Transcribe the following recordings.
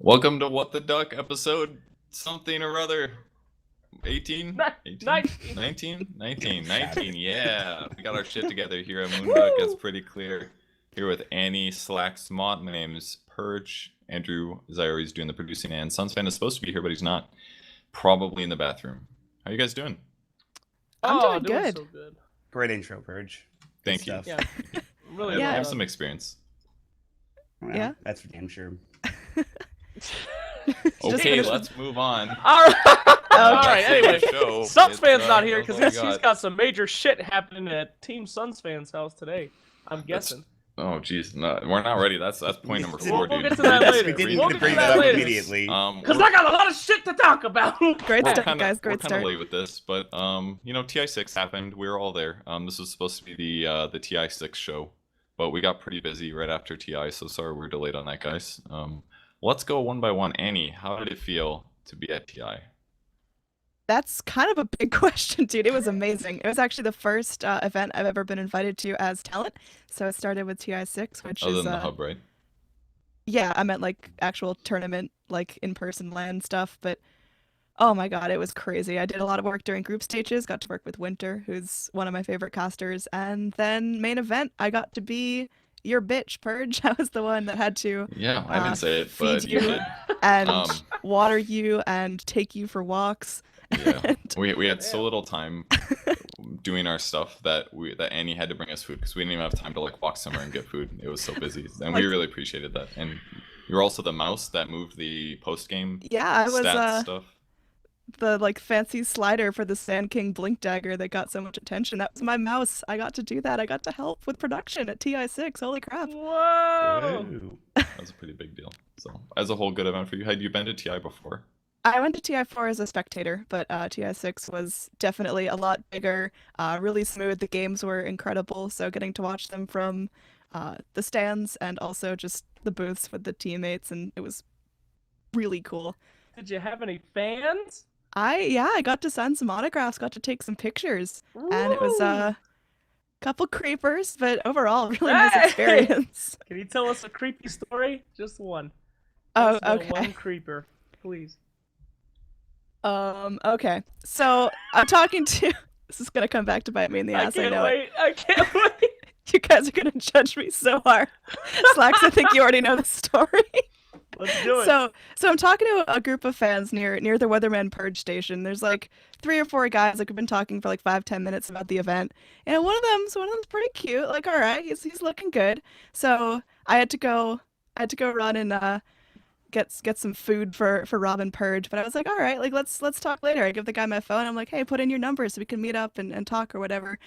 Welcome to What the Duck episode something or other. 18? 18? 19? 19. Yeah. We got our shit together here at Moonduck. That's pretty clear. Here with Annie / Maut. My name's Purge. Andrew Zyre is doing the producing, and SUNSfan is supposed to be here, but he's not. Probably in the bathroom. How you guys doing? I'm doing good. So good. Great intro, Purge. Thank you. Yeah, really. I well have done. some experience. Well, Yeah. That's for damn sure. Okay, let's move on. All right. All right. That's Anyway, the show. SUNSfan's It's, not here that's all because we he's got some major shit happening at Team SUNSfan's house today. I'm guessing. Oh, jeez. No, we're not ready. That's point number 4, We'll dude. get to that Yes, later. we didn't We'll need to get bring to that that up later. immediately. Because I got a lot of shit to talk about. Great We're start, kinda, guys. Great we're kind start. of late with this, but TI6 happened. We were all there. This was supposed to be the TI6 show, but we got pretty busy right after TI, so sorry we're delayed on that, guys. Let's go one by one. Annie, how did it feel to be at TI? That's kind of a big question, dude. It was amazing. It was actually the first event I've ever been invited to as talent. So it started with TI6, which Other is than the hub, right? yeah, I meant like actual tournament, like in-person LAN stuff. But oh my god, it was crazy. I did a lot of work during group stages. Got to work with Winter, who's one of my favorite casters, and then main event, I got to be your bitch, Purge. I was the one that had to Yeah, I didn't say it, but feed you you did. and Um, water you and take you for walks. Yeah, And we had so little time doing our stuff that Annie had to bring us food because we didn't even have time to like walk somewhere and get food. It was so busy, and we really appreciated that. And you're also the mouse that moved the post game yeah, I was stats stuff. the like fancy slider for the Sand King Blink Dagger that got so much attention. That was my mouse. I got to do that. I got to help with production at TI6. Holy crap. Whoa. Ooh. That was a pretty big deal. So, as a whole, good event for you. Had you been to TI before? I went to TI4 as a spectator, but TI6 was definitely a lot bigger, really smooth. The games were incredible, so getting to watch them from the stands and also just the booths with the teammates, and it was really cool. Did you have any fans? I got to sign some autographs, got to take some pictures, and it was Woo. a couple creepers, but overall, really nice Hey! experience. Can you tell us a creepy story? Just one. Oh, Just the okay. One creeper, please. Okay. So I'm talking to. This is gonna come back to bite me in the I ass. I can't know it. wait. I can't wait. You guys are gonna judge me so hard. Slacks, I think you already know the story. Let's do it. So I'm talking to a group of fans near the Weatherman Purge station. There's like 3 or 4 guys like have been talking for like 5-10 minutes about the event, and one of them's pretty cute. Like, all right, he's looking good. So I had to go run and get some food for Rob and Purge. But I was like, all right, like let's talk later. I give the guy my phone. I'm like, hey, put in your number so we can meet up and talk or whatever.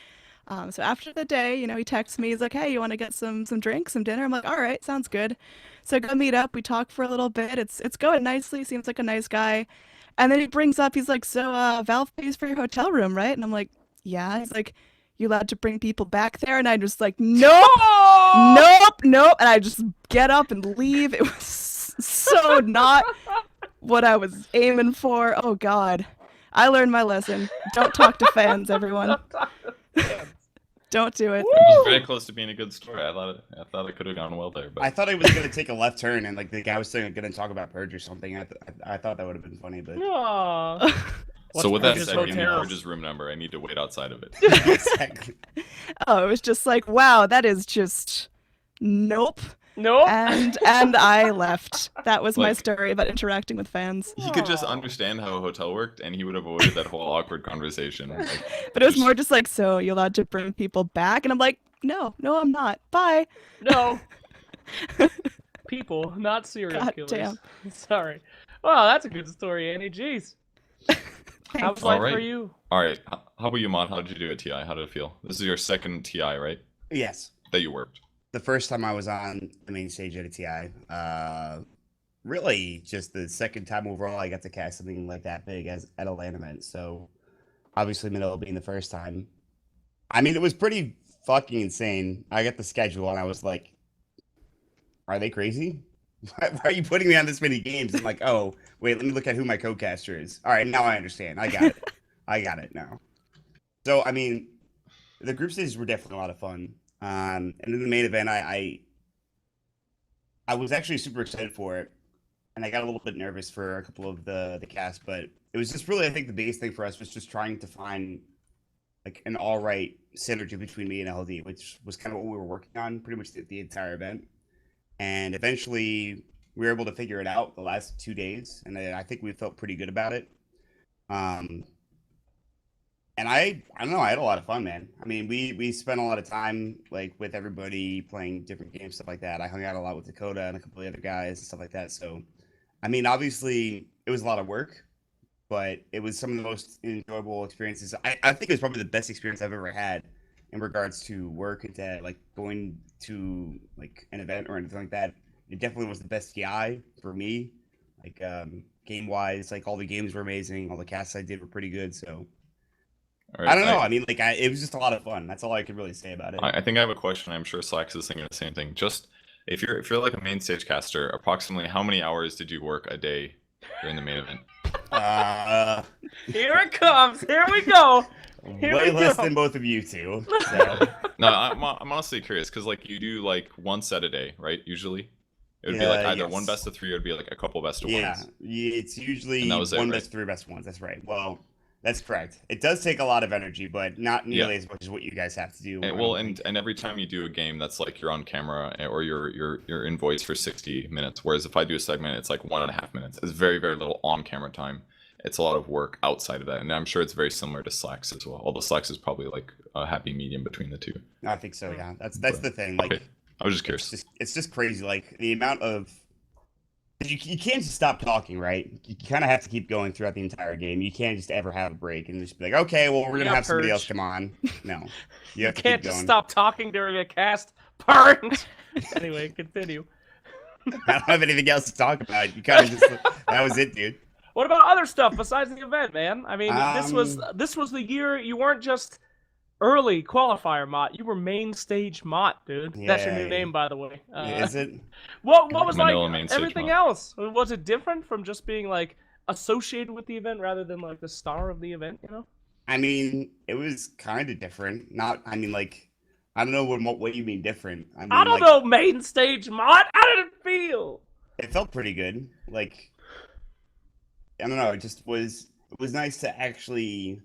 So after the day, he texts me. He's like, hey, you want to get some drinks, some dinner? I'm like, all right, sounds good. So I go meet up. We talk for a little bit. It's going nicely. Seems like a nice guy. And then he brings up, he's like, so Valve pays for your hotel room, right? And I'm like, yeah. He's like, you allowed to bring people back there? And I just like, nope, nope. And I just get up and leave. It was so not what I was aiming for. Oh God. I learned my lesson. Don't talk to fans, everyone. Don't do it. It was very close to being a good story. I thought it could have gone well there, but I thought he was going to take a left turn and like the guy was saying going to talk about Purge or something. I thought that would have been funny, but Aw. so with that Purge's said, give me hotels? Purge's room number. I need to wait outside of it. exactly. Oh, it was just like, wow, that is just nope. Nope. And I left. That was my Like- story about interacting with fans. He could just Aw. understand how a hotel worked, and he would have avoided that whole awkward conversation. Like, But it was more just like, so you're allowed to bring people back? And I'm like, no, I'm not. Bye. No. People, not serial God killers. damn. Sorry. Well, that's a good story, Annie. Jeez. How Thanks. was life Alright. for you? all right, how about you, Maut? How did you do at TI? How did it feel? This is your second TI, right? Yes. That you worked. The first time I was on the main stage at a TI, really just the second time overall I got to cast something like that big as at a LAN event. So obviously Manila being the first time. I mean, it was pretty fucking insane. I got the schedule and I was like, are they crazy? Why are you putting me on this many games? I'm like, oh, wait, let me look at who my co-caster is. All right, now I understand. I got it. I got it now. So, I mean, the group stages were definitely a lot of fun. And in the main event, I was actually super excited for it. and I got a little bit nervous for a couple of the cast, but it was just really, I think the biggest thing for us was just trying to find like an all right synergy between me and LD, which was kind of what we were working on pretty much the entire event. And eventually we were able to figure it out the last 2 days, and I think we felt pretty good about it. And I don't know, I had a lot of fun, man. I mean, we spent a lot of time like with everybody playing different games, stuff like that. I hung out a lot with Dakota and a couple of the other guys and stuff like that. So, I mean, obviously it was a lot of work, but it was some of the most enjoyable experiences. I think it was probably the best experience I've ever had in regards to work and to like going to like an event or anything like that. It definitely was the best TI for me. Like game wise, like all the games were amazing. All the casts I did were pretty good. So All right, I don't know. I mean, like it was just a lot of fun. That's all I could really say about it. I think I have a question. I'm sure Slacks is thinking the same thing. Just if you're like a main stage caster, approximately how many hours did you work a day during the main event? Here it comes. Here we go. Here way we less go. than both of you two. So. No, I'm honestly curious because like you do like one set a day, right? Usually, it would be like either one best of three, or it'd be like a couple best of Yeah, ones. it's usually And that was it, one right? best of 3 best ones. That's right. Well, that's correct. It does take a lot of energy, but not nearly as much as what you guys have to do. And, well, and every time you do a game, that's like you're on camera or you're in voice for 60 minutes. Whereas if I do a segment, it's like 1.5 minutes. It's very little on camera time. It's a lot of work outside of that, and I'm sure it's very similar to Slacks as well. Although Slacks is probably like a happy medium between the two. I think so. Yeah, that's the thing. Like, Okay. I was just curious. It's just crazy. Like the amount of you can't just stop talking, right? You kind of have to keep going throughout the entire game. You can't just ever have a break and just be like, okay, well, we're gonna have somebody else come on. No, you have to Can't keep just going. stop talking during a cast. Purge. Anyway, continue. I don't have anything else to talk about. You kind of just that was it, dude. What about other stuff besides the event, man? I mean, this was the year you weren't just early qualifier Maut. You were main stage Maut, dude. That's your new name, by the way. Is it? What was Manila like main stage everything Maut. else? Was it different from just being like associated with the event rather than like the star of the event? You know? I mean, it was kind of different. Not, I mean, like, I don't know what you mean different. I mean, I don't like, know, main stage Maut. How did it feel? It felt pretty good. Like, I don't know. It was nice to actually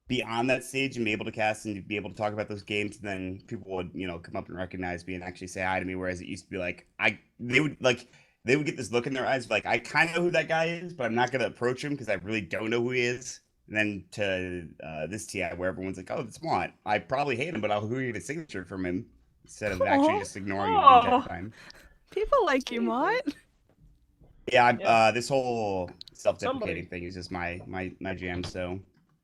be on that stage and be able to cast and be able to talk about those games. And then people would, come up and recognize me and actually say hi to me. Whereas it used to be like, they would get this look in their eyes, like, I kind of know who that guy is, but I'm not going to approach him because I really don't know who he is. And then to this TI where everyone's like, oh, it's Maut. I probably hate him, but I'll read a signature from him instead of actually just ignoring him the entire time. People like you, Maut. Yeah, this whole self-deprecating thing is just my jam. So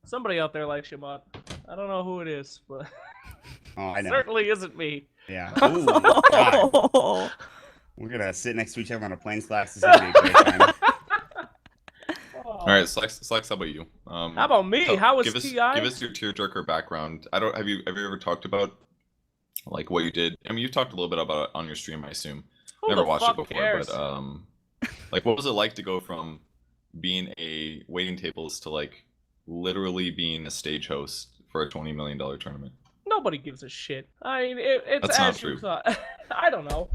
Somebody out there likes you, Maut. I don't know who it is, but I know. certainly isn't me. Yeah. Ooh, God. We're gonna sit next to each other on a plane. Slacks. This is gonna be a great time. All right, Slacks, how about you? How about me? So How was give us, TI? Give us your tearjerker background. Have you ever talked about like what you did? I mean, you talked a little bit about it on your stream, I assume. Who Never the watched it fuck before, cares? but like, what was it like to go from being a waiting tables to like literally being a stage host for a $20 million tournament? Nobody gives a shit. I mean, it's That's not as you true. thought. I don't know.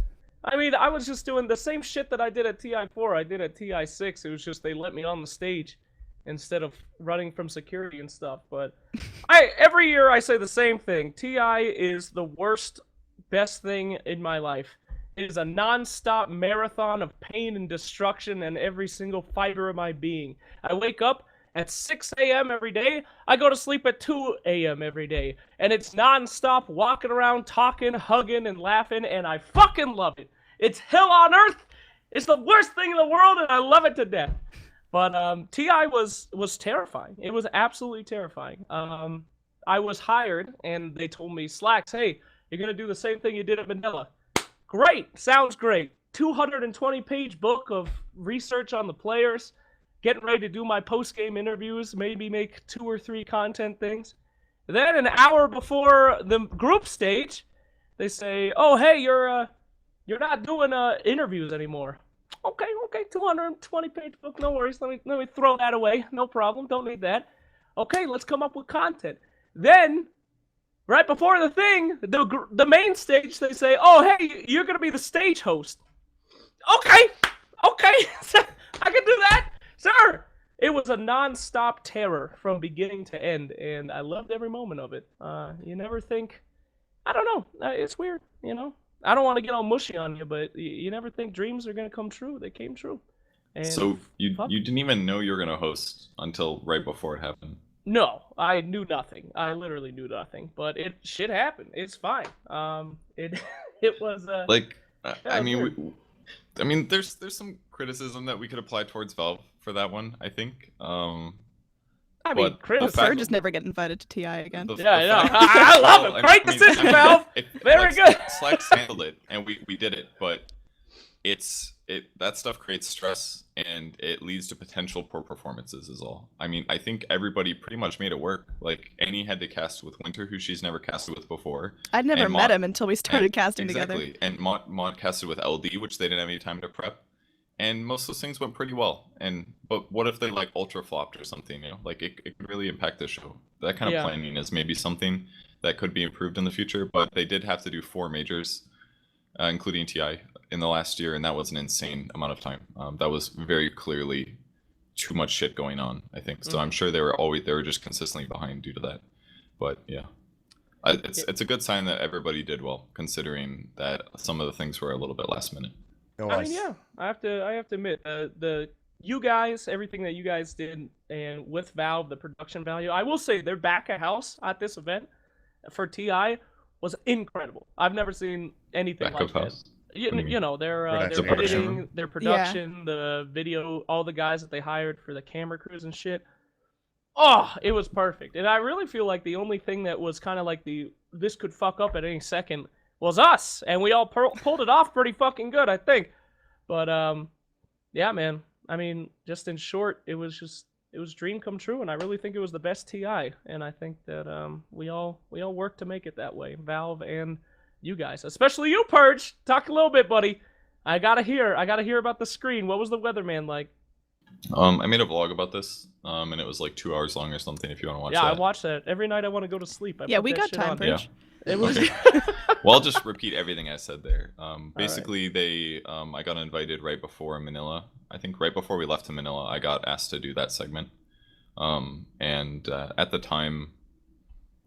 I mean, I was just doing the same shit that I did at TI4. I did at TI6. It was just they let me on the stage instead of running from security and stuff. But every year I say the same thing. TI is the worst, best thing in my life. It is a non-stop marathon of pain and destruction and every single fiber of my being. I wake up at 6 a.m. every day. I go to sleep at 2 a.m. every day. And it's non-stop walking around, talking, hugging, and laughing, and I fucking love it. It's hell on earth. It's the worst thing in the world, and I love it to death. But TI was terrifying. It was absolutely terrifying. I was hired, and they told me, Slacks, hey, you're going to do the same thing you did at Manila. Great. Sounds great. 220-page book of research on the players. Getting ready to do my post-game interviews, maybe make 2 or 3 content things. Then an hour before the group stage, they say, "Oh, hey, you're not doing interviews anymore." Okay, 220-page book, no worries. Let me throw that away. No problem, don't need that. Okay, let's come up with content. Then, right before the thing, the main stage, they say, "Oh, hey, you're gonna be the stage host." Okay, Okay, I can do that, sir. It was a non-stop terror from beginning to end, and I loved every moment of it. You never think, I don't know, it's weird, you know. I don't want to get all mushy on you, but you never think dreams are gonna come true. They came true. And so you didn't even know you were gonna host until right before it happened. No, I knew nothing. I literally knew nothing. But shit happened. It's fine. It was like yeah, I mean there's some criticism that we could apply towards Valve for that one, I think. I mean, Purge just never get invited to TI again. Yeah, I know. I love it. Great decision, Valve. Very good. Slacks handled it, and we did it, but that stuff creates stress, and it leads to potential poor performances is all. I mean, I think everybody pretty much made it work. Like, Annie had to cast with Winter, who she's never casted with before. I'd never met him until we started casting together. Exactly, and Maut casted with LD, which they didn't have any time to prep. And most of those things went pretty well. But what if they like ultra flopped or something? You know, like it could really impact the show. That kind of planning is maybe something that could be improved in the future. But they did have to do 4 majors, including TI, in the last year, and that was an insane amount of time. That was very clearly too much shit going on, I think. So I'm sure they were just consistently behind due to that. But yeah, it's a good sign that everybody did well, considering that some of the things were a little bit last minute. I mean, yeah, I have to admit, you guys, everything that you guys did, and with Valve, the production value, I will say their back of house at this event for TI was incredible. I've never seen anything like that. You know, their editing, their production, the video, all the guys that they hired for the camera crews and shit. Oh, it was perfect. And I really feel like the only thing that was kind of like this could fuck up at any second was us, and we all pulled it off pretty fucking good, I think. But yeah, man. I mean, just in short, it was dream come true, and I really think it was the best TI, and I think that we all worked to make it that way, Valve and you guys, especially you, Purge. Talk a little bit, buddy. I gotta hear about the screen. What was the weatherman like? I made a vlog about this, and it was like 2 hours long or something. If you want to watch that. Yeah, I watched that every night. I want to go to sleep. We got time, Purge. Yeah. It was. Okay. Well, I'll just repeat everything I said there. Basically, I got invited right before Manila. I think right before we left to Manila, I got asked to do that segment. At the time,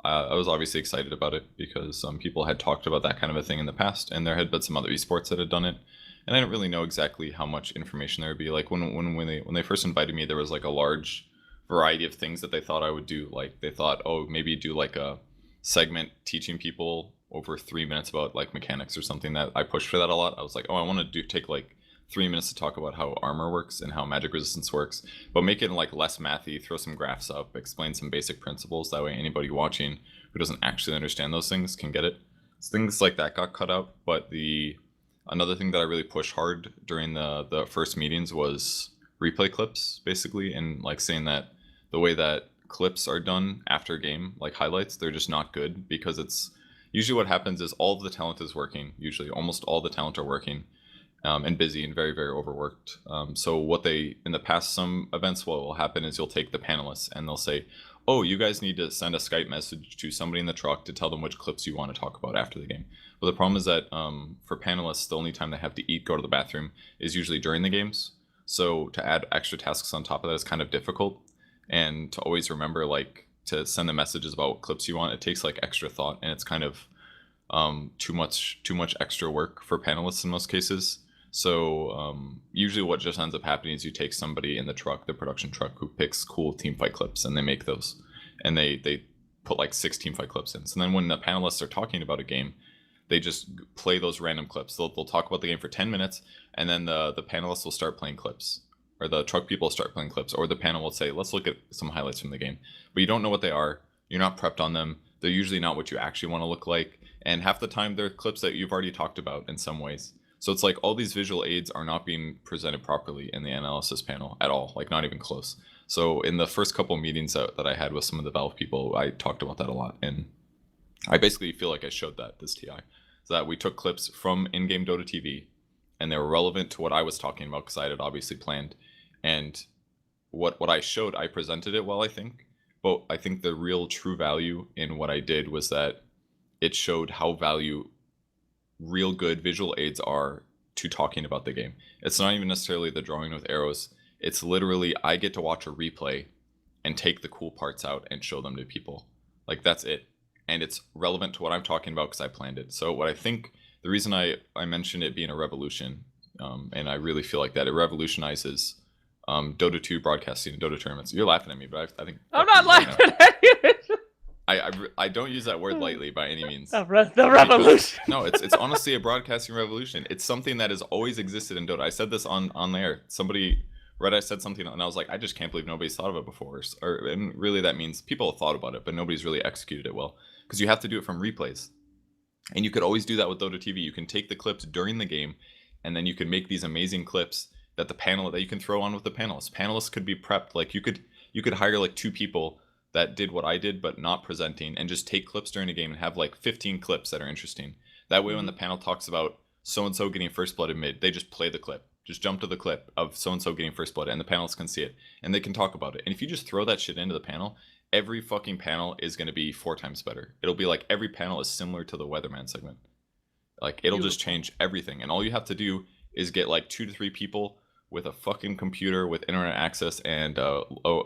I was obviously excited about it because people had talked about that kind of a thing in the past, and there had been some other esports that had done it. And I didn't really know exactly how much information there would be. Like when they first invited me, there was like a large variety of things that they thought I would do. Like they thought, oh, maybe do like a segment teaching people over 3 minutes about like mechanics or something. That I pushed for that a lot. I was like, oh, I want to take like 3 minutes to talk about how armor works and how magic resistance works, but make it like less mathy, throw some graphs up, explain some basic principles. That way anybody watching who doesn't actually understand those things can get it. So things like that got cut out. But another thing that I really pushed hard during the first meetings was replay clips, basically, and like saying that the way that clips are done after a game, like highlights, they're just not good, because it's usually what happens is all of the talent is working. Usually almost all the talent are working and busy and very, very overworked. So what in the past, some events, what will happen is you'll take the panelists and they'll say, oh, you guys need to send a Skype message to somebody in the truck to tell them which clips you want to talk about after the game. But the problem is that for panelists, the only time they have to eat, go to the bathroom, is usually during the games. So to add extra tasks on top of that is kind of difficult. And to always remember, like, to send the messages about what clips you want, it takes like extra thought, and it's kind of too much extra work for panelists in most cases. So usually what just ends up happening is you take somebody in the truck, the production truck, who picks cool teamfight clips, and they make those, and they put like 6 teamfight clips in. So then when the panelists are talking about a game, they just play those random clips. They'll talk about the game for 10 minutes, and then the panelists will start playing clips, or the truck people start playing clips, or the panel will say, let's look at some highlights from the game. But you don't know what they are. You're not prepped on them. They're usually not what you actually want to look like. And half the time they're clips that you've already talked about in some ways. So it's like all these visual aids are not being presented properly in the analysis panel at all, like not even close. So in the first couple meetings that I had with some of the Valve people, I talked about that a lot. And I basically feel like I showed that this TI. So that we took clips from in-game Dota TV, and they were relevant to what I was talking about because I had obviously planned. And what I showed, I presented it well, I think. But I think the real true value in what I did was that it showed how real good visual aids are to talking about the game. It's not even necessarily the drawing with arrows. It's literally I get to watch a replay and take the cool parts out and show them to people. Like, that's it. And it's relevant to what I'm talking about because I planned it. So what I think, the reason I mentioned it being a revolution, and I really feel like that, it revolutionizes Dota 2 broadcasting and Dota tournaments. You're laughing at me, but I think... I'm not laughing at you! I don't use that word lightly by any means. The revolution. No, it's honestly a broadcasting revolution. It's something that has always existed in Dota. I said this on there. Somebody... Reddit said something, and I was like, I just can't believe nobody's thought of it before. And really, that means people have thought about it, but nobody's really executed it well. Because you have to do it from replays. And you could always do that with Dota TV. You can take the clips during the game, and then you can make these amazing clips that you can throw on with the panelists. Panelists could be prepped. Like, you could hire like 2 people that did what I did, but not presenting, and just take clips during a game and have like 15 clips that are interesting. That way, when the panel talks about so-and-so getting first blood in mid, they just play the clip. Just jump to the clip of so-and-so getting first blood, and the panelists can see it, and they can talk about it. And if you just throw that shit into the panel, every fucking panel is going to be 4 times better. It'll be like every panel is similar to the Weatherman segment. Like, it'll just change everything. And all you have to do is get like 2 to 3 people with a fucking computer with internet access and a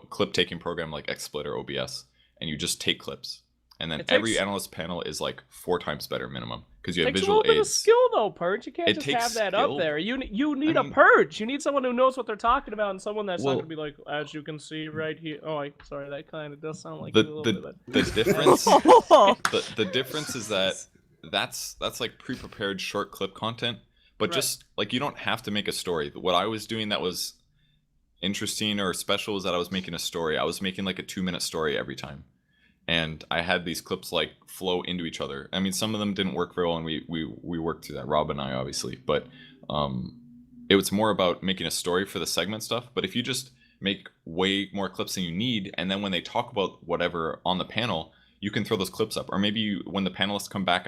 clip-taking program like XSplit or OBS, and you just take clips. And then every analyst panel is like 4 times better minimum because you have visual aids. It takes a little bit of skill though, Purge. You can't just have that up there. You need a Purge. You need someone who knows what they're talking about and someone that's not going to be like, as you can see right here. Oh, sorry, that kind of does sound like the you a little bit. The difference. the difference is that that's like pre-prepared short clip content, but just like you don't have to make a story. What I was doing that was interesting or special was that I was making a story. I was making like a 2-minute story every time. And I had these clips like flow into each other. I mean, some of them didn't work very well, and we worked through that. Rob and I, obviously, but it was more about making a story for the segment stuff. But if you just make way more clips than you need, and then when they talk about whatever on the panel, you can throw those clips up. Or maybe when the panelists come back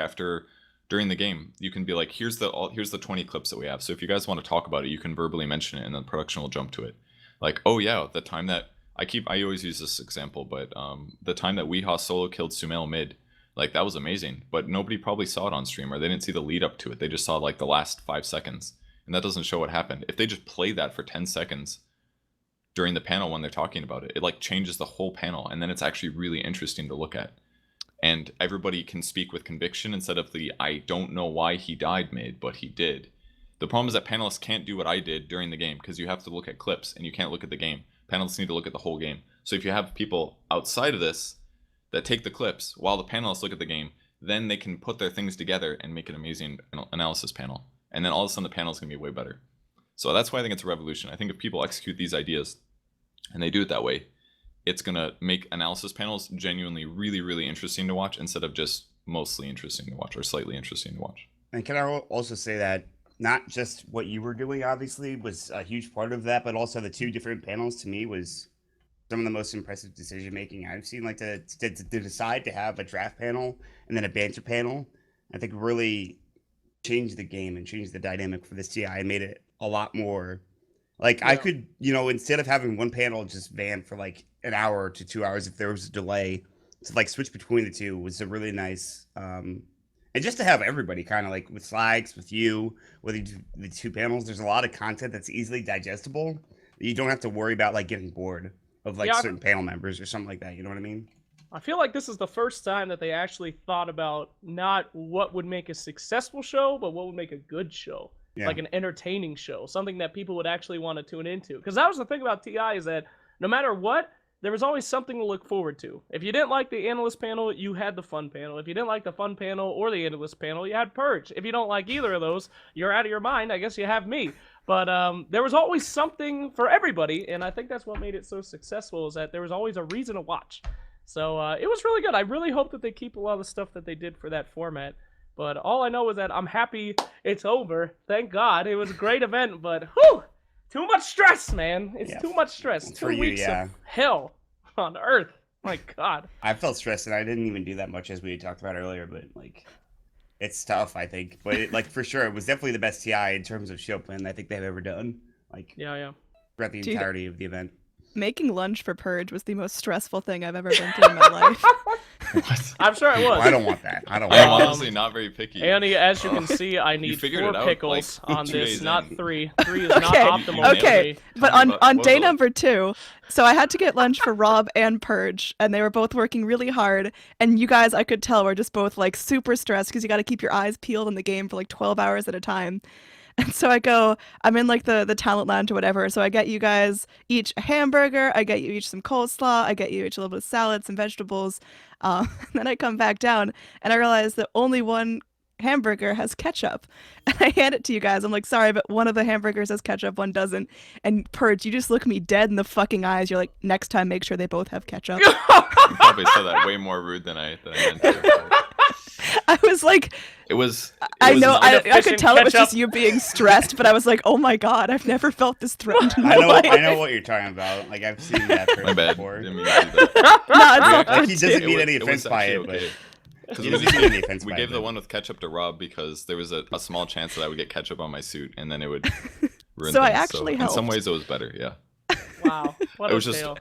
during the game, you can be like, here's the 20 clips that we have. So if you guys want to talk about it, you can verbally mention it, and then production will jump to it. Like, oh yeah, the time that I always use this example, but the time that Weehaw solo killed Sumail mid, like, that was amazing, but nobody probably saw it on stream, or they didn't see the lead up to it. They just saw like the last 5 seconds, and that doesn't show what happened. If they just play that for 10 seconds during the panel when they're talking about it, it like changes the whole panel, and then it's actually really interesting to look at. And everybody can speak with conviction instead of the, I don't know why he died mid, but he did. The problem is that panelists can't do what I did during the game, because you have to look at clips, and you can't look at the game. Panelists need to look at the whole game. So if you have people outside of this that take the clips while the panelists look at the game, then they can put their things together and make an amazing analysis panel. And then all of a sudden the panel is going to be way better. So that's why I think it's a revolution. I think if people execute these ideas and they do it that way, it's going to make analysis panels genuinely really, really interesting to watch instead of just mostly interesting to watch or slightly interesting to watch. And can I also say that not just what you were doing, obviously, was a huge part of that, but also the 2 different panels to me was some of the most impressive decision making I've seen. Like to decide to have a draft panel and then a banter panel, I think really changed the game and changed the dynamic for this TI and made it a lot more like I could, instead of having one panel just van for like an hour to 2 hours if there was a delay, to like switch between the 2 was a really nice. And just to have everybody kind of like with Slags, with you, with the 2 panels, there's a lot of content that's easily digestible. You don't have to worry about like getting bored of like certain panel members or something like that. You know what I mean? I feel like this is the first time that they actually thought about not what would make a successful show, but what would make a good show. Yeah. Like an entertaining show, something that people would actually want to tune into. Because that was the thing about TI is that no matter what, there was always something to look forward to. If you didn't like the analyst panel, you had the fun panel. If you didn't like the fun panel or the analyst panel, you had Purge. If you don't like either of those, you're out of your mind. I guess you have me. But there was always something for everybody, and I think that's what made it so successful is that there was always a reason to watch. So it was really good. I really hope that they keep a lot of the stuff that they did for that format. But all I know is that I'm happy it's over. Thank God. It was a great event, but whew! Too much stress, man. It's too much stress. 2 weeks of hell on Earth. My God. I felt stressed, and I didn't even do that much as we talked about earlier, but like, it's tough, I think. But like for sure, it was definitely the best TI in terms of show plan I think they've ever done. Like, yeah. Throughout the entirety of the event. Making lunch for Purge was the most stressful thing I've ever been through in my life. What? I'm sure it was. I don't want that. I don't I'm want honestly not very picky. Annie, as you can see, I need figured 4 it out, pickles like, on 2 this, days not in. 3. 3 is not Okay, optimal. okay. for me. But Tell me on about- on what day was it? number 2, so I had to get lunch for Rob and Purge, and they were both working really hard. And you guys, I could tell, were just both like super stressed because you got to keep your eyes peeled in the game for like 12 hours at a time. And so I'm in like the talent lounge or whatever. So I get you guys each a hamburger. I get you each some coleslaw. I get you each a little bit of salad, some vegetables. And then I come back down and I realize that only one hamburger has ketchup. And I hand it to you guys. I'm like, sorry, but one of the hamburgers has ketchup, one doesn't. And Purge, you just look me dead in the fucking eyes. You're like, next time, make sure they both have ketchup. You probably said that way more rude than I meant to. I was like, It was. I was know, not- I inefficient could tell it was just ketchup. you being stressed, but I was like, oh my god, I've never felt this threatened in my I know life. what you're talking about. Like I've seen that My person bad. before. Didn't mean to do that. No, it's all Like good he doesn't too. mean any It was offense by it, actually okay. but 'Cause he it was doesn't mean any offense we by gave it. the one with ketchup to Rob because there was a small chance that I would get ketchup on my suit and then it would ruin So I things. actually in some helped. ways it was better, yeah. Wow, what It a was just tale.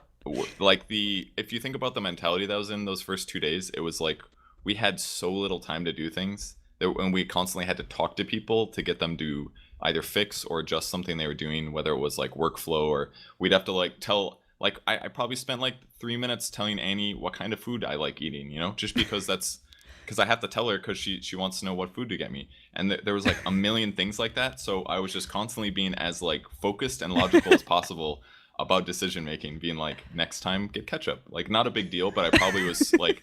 like if you think about the mentality that was in those first 2 days, it was like we had so little time to do things and we constantly had to talk to people to get them to either fix or adjust something they were doing, whether it was like workflow or we'd have to like tell. Like I probably spent like 3 minutes telling Annie what kind of food I like eating, you know, just because I have to tell her because she wants to know what food to get me. And there was like a million things like that. So I was just constantly being as like focused and logical as possible about decision making, being like, next time get ketchup. Like not a big deal, but I probably was like,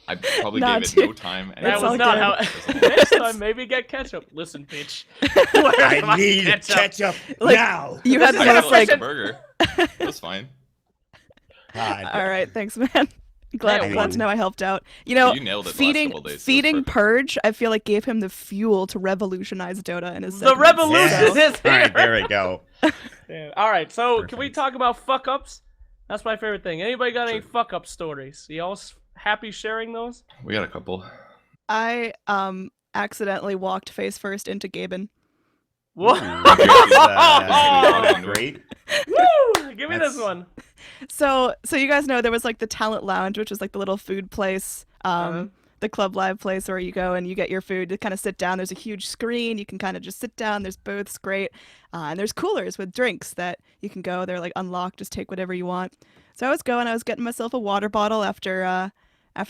I probably Not gave it too- no time. And That It's was all not good. how. Next time, maybe get ketchup. Listen, bitch. Where's I my need ketchup Like, now. You had This the is I an got most like like, a burger. That's fine. God. all right, thanks, man. Glad, Hey, glad to know I helped out. You know, You nailed it the last feeding couple days, so it was feeding perfect. Purge, I feel like gave him the fuel to revolutionize Dota in his The segments. revolution Yes. is All right, here. there we go. Yeah. All right, so can we Perfect. talk about fuck ups? That's my favorite thing. Anybody got any Sure. fuck up stories? You all happy sharing those? We got a couple. I accidentally walked face first into Gaben. What? Oh, Great. Woo! Give me That's- this one. So you guys know there was like the talent lounge, which is like the little food place, Uh-huh. the club live place where you go and you get your food to kind of sit down. There's a huge screen, you can kind of just sit down. There's booths, great, and there's coolers with drinks that you can go. They're like unlocked, just take whatever you want. So I was getting myself a water bottle after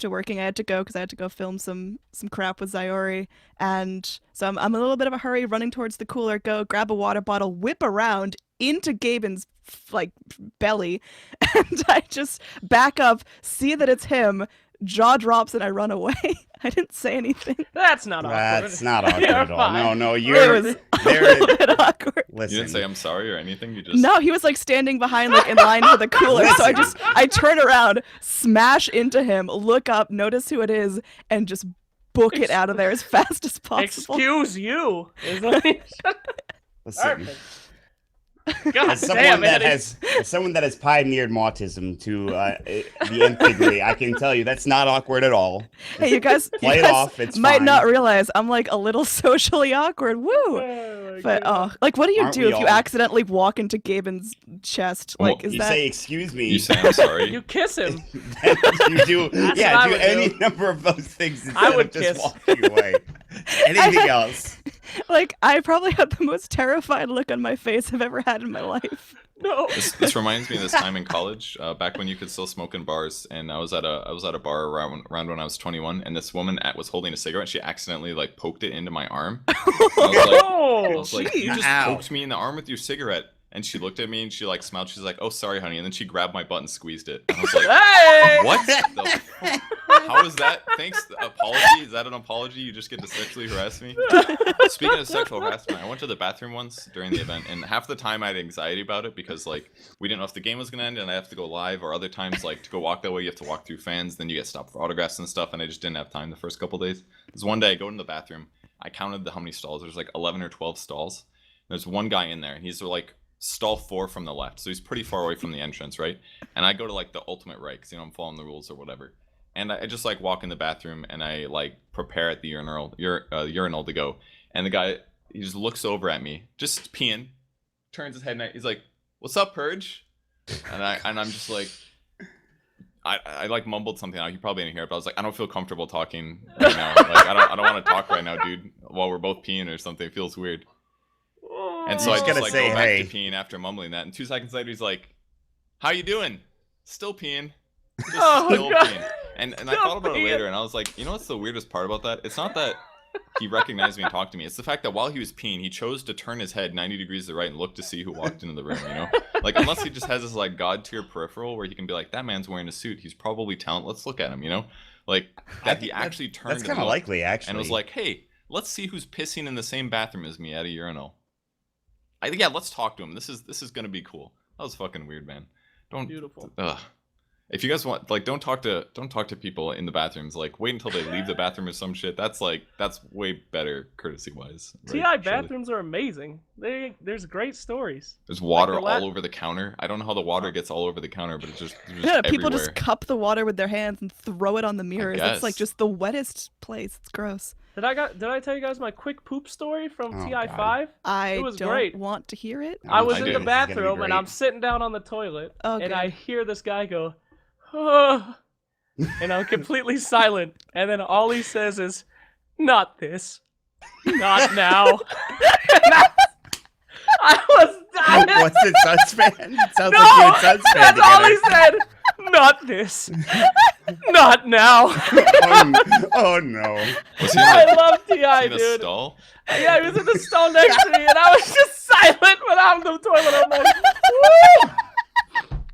working. I had to go because I had to go film some crap with Zyori, and so I'm a little bit of a hurry, running towards the cooler. Go grab a water bottle, whip around into Gaben's like belly, and I just back up, see that it's him, jaw drops, and I run away. I didn't say anything. That's not awkward. That's not awkward You're at all. fine. No, no, It you're was there. a bit awkward. Listen. You didn't say I'm sorry or anything. You just No, he was like standing behind, like in line for the cooler. So I turn around, smash into him, look up, notice who it is, and just book it out of there as fast as possible. Excuse you. Is that- Listen. Perfect. God As someone damn that it. as someone that has pioneered Mautism to the nth degree, I can tell you that's not awkward at all. Hey, you guys, Play you it guys off. It's might fine. not realize I'm like a little socially awkward. Woo! Oh my But God. like, what do you Aren't do we if you all? accidentally walk into Gaben's chest? Well, Like, is You that say excuse me. you say I'm sorry. You kiss him. you do. That's Yeah, what I do would any do. number of those things instead I would of just kiss. walking away. Anything else? like I probably had the most terrified look on my face I've ever had in my life. No. This reminds me of this time in college, back when you could still smoke in bars, and I was at a bar around when I was 21, and this woman was holding a cigarette. She accidentally like poked it into my arm. I was like, you just Ow. poked me in the arm with your cigarette. And she looked at me and she like smiled. She's like, "Oh, sorry, honey." And then she grabbed my butt and squeezed it. And I was like, Hey! "What? The How is that? Thanks. Apology? Is that an apology? You just get to sexually harass me?" Speaking of sexual harassment, I went to the bathroom once during the event, and half the time I had anxiety about it because like we didn't know if the game was gonna end and I have to go live, or other times like to go walk that way you have to walk through fans, then you get stopped for autographs and stuff, and I just didn't have time the first couple days. There's one day I go in the bathroom, I counted how many stalls. There's like 11 or 12 stalls. There's one guy in there, and he's like stall 4 from the left, so he's pretty far away from the entrance, right? And I go to like the ultimate right because I'm following the rules or whatever. And I just like walk in the bathroom and I like prepare at the urinal to go. And the guy, he just looks over at me, just peeing, turns his head and he's like, "What's up, Purge?" and I'm just like, I like mumbled something out. He probably didn't hear it, but I was like, I don't feel comfortable talking right now. Like I don't want to talk right now, dude. While we're both peeing or something, it feels weird. And so I just like go back to peeing after mumbling that, and 2 seconds later he's like, "How you doing?" Still peeing. Just still peeing. And I thought about it later, and I was like, you know what's the weirdest part about that? It's not that he recognized me and talked to me. It's the fact that while he was peeing, he chose to turn his head 90 degrees to the right and look to see who walked into the room, you know? Like, unless he just has this, like, god-tier peripheral where he can be like, that man's wearing a suit. He's probably talented. Let's look at him, you know? Like, that he actually turned That's kind of likely, actually. and was like, hey, let's see who's pissing in the same bathroom as me at a urinal. Yeah, let's talk to him. This is going to be cool. That was fucking weird, man. Beautiful. If you guys want, like, don't talk to people in the bathrooms. Like, wait until they leave the bathroom or some shit. That's way better courtity wise. Right? TI bathrooms are amazing. There's great stories. There's water all over the counter. I don't know how the water gets all over the counter, but it's just people everywhere. just cup the water with their hands and throw it on the mirrors. It's like just the wettest place. It's gross. Did I tell you guys my quick poop story from TI5? God. It was don't great. Want to hear it. I was in the bathroom and I'm sitting down on the toilet and I hear this guy go, oh, and I'm completely silent. And then all he says is, "Not this, not now." I was dying. What's it, SUNSfan? It sounds No, like you and SUNSfan that's together. all he said. "Not this, not now." Oh no. Was he in I love TI, the dude. stall? Yeah, he was in the stall next to me, and I was just silent when I'm in the toilet. I'm like, woo!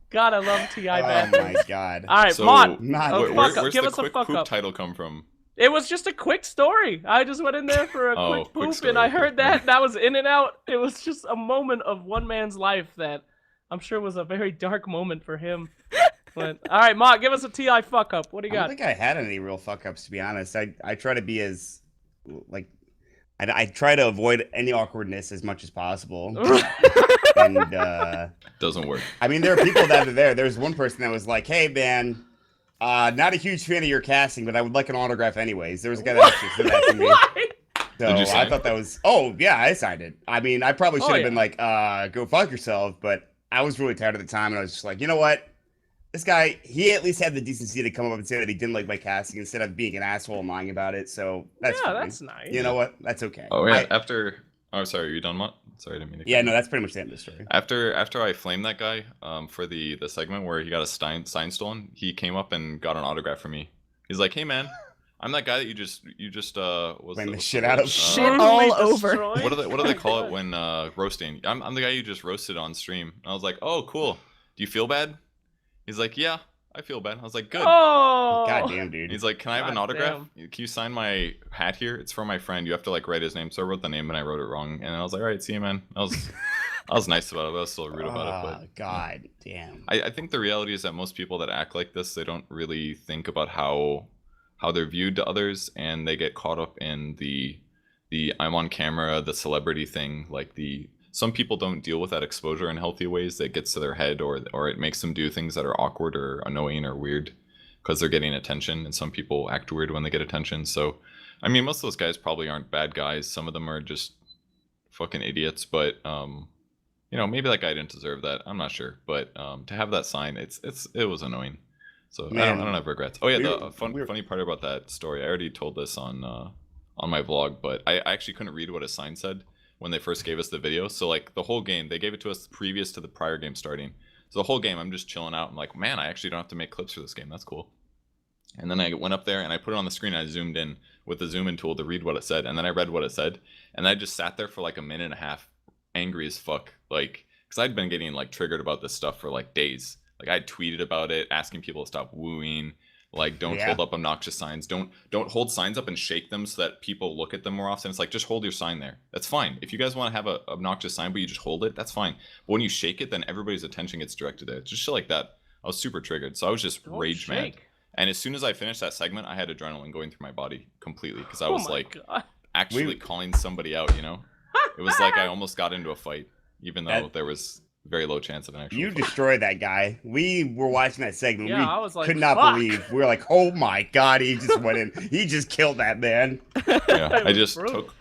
God, I love TI bathrooms. Oh my god. All right, So, Maut. Where's Give the us a quick fuck poop up. title come from? It was just a quick story. I just went in there for a quick poop, story, and I heard that was in and out. It was just a moment of one man's life that I'm sure was a very dark moment for him. But all right, Maut, give us a TI fuck up. What do you got? I don't think I had any real fuck ups, to be honest. I try to be as like I try to avoid any awkwardness as much as possible. And Doesn't work. I mean, there are people that are there. There's one person that was like, "Hey, man, not a huge fan of your casting, but I would like an autograph anyways." There was a guy that actually said that to me. So Did you sign I thought that was, yeah, I signed it. I mean, I probably should have been like, go fuck yourself, but I was really tired at the time, and I was just like, you know what? This guy, he at least had the decency to come up and say that he didn't like my casting instead of being an asshole and lying about it. So that's fine. That's nice. You know what? That's okay. Oh yeah. Oh, sorry. Are you done, Maut? Sorry, I didn't mean to. Yeah, no, that's pretty much the end of the story. After I flamed that guy, for the segment where he got a sign stolen, he came up and got an autograph from me. He's like, "Hey man, I'm that guy that you just Blame the shit out of shit all over." What do they call it when roasting? I'm the guy you just roasted on stream. And I was like, "Oh, cool. Do you feel bad?" He's like, "Yeah, I feel bad." I was like, "Good." Oh, goddamn, dude. He's like, "Can I have an autograph? Can you sign my hat here? It's for my friend. You have to like write his name." So I wrote the name and I wrote it wrong. And I was like, "All right, see you, man." I was nice about it, but I was still rude about it. But god damn. I think the reality is that most people that act like this, they don't really think about how they're viewed to others, and they get caught up in the I'm on camera, the celebrity thing. Like some people don't deal with that exposure in healthy ways. That gets to their head, or it makes them do things that are awkward or annoying or weird because they're getting attention. And some people act weird when they get attention. So, I mean, most of those guys probably aren't bad guys. Some of them are just fucking idiots. But you know, maybe that guy didn't deserve that. I'm not sure. But to have that sign, it was annoying. So man, I don't have regrets. Oh yeah, the funny part about that story, I already told this on my vlog, but I actually couldn't read what a sign said when they first gave us the video. So like the whole game, they gave it to us previous to the prior game starting. So the whole game, I'm just chilling out. I'm like, man, I actually don't have to make clips for this game. That's cool. And then I went up there and I put it on the screen. And I zoomed in with the zoom in tool to read what it said. And then I read what it said. And I just sat there for like a minute and a half, angry as fuck. Like, because I'd been getting like triggered about this stuff for like days. Like I tweeted about it, asking people to stop wooing. Like, don't hold up obnoxious signs. Don't hold signs up and shake them so that people look at them more often. It's like, just hold your sign there. That's fine. If you guys want to have an obnoxious sign, but you just hold it, that's fine. But when you shake it, then everybody's attention gets directed there. Just shit like that. I was super triggered. So I was just rage mad. And as soon as I finished that segment, I had adrenaline going through my body completely. Because I was like, actually calling somebody out, you know? It was like I almost got into a fight, even though there was very low chance of an actual fight. Destroyed that guy. We were watching that segment. Yeah, I was like, could not believe. We were like, oh my god, he just went in. He just killed that man. Yeah, I just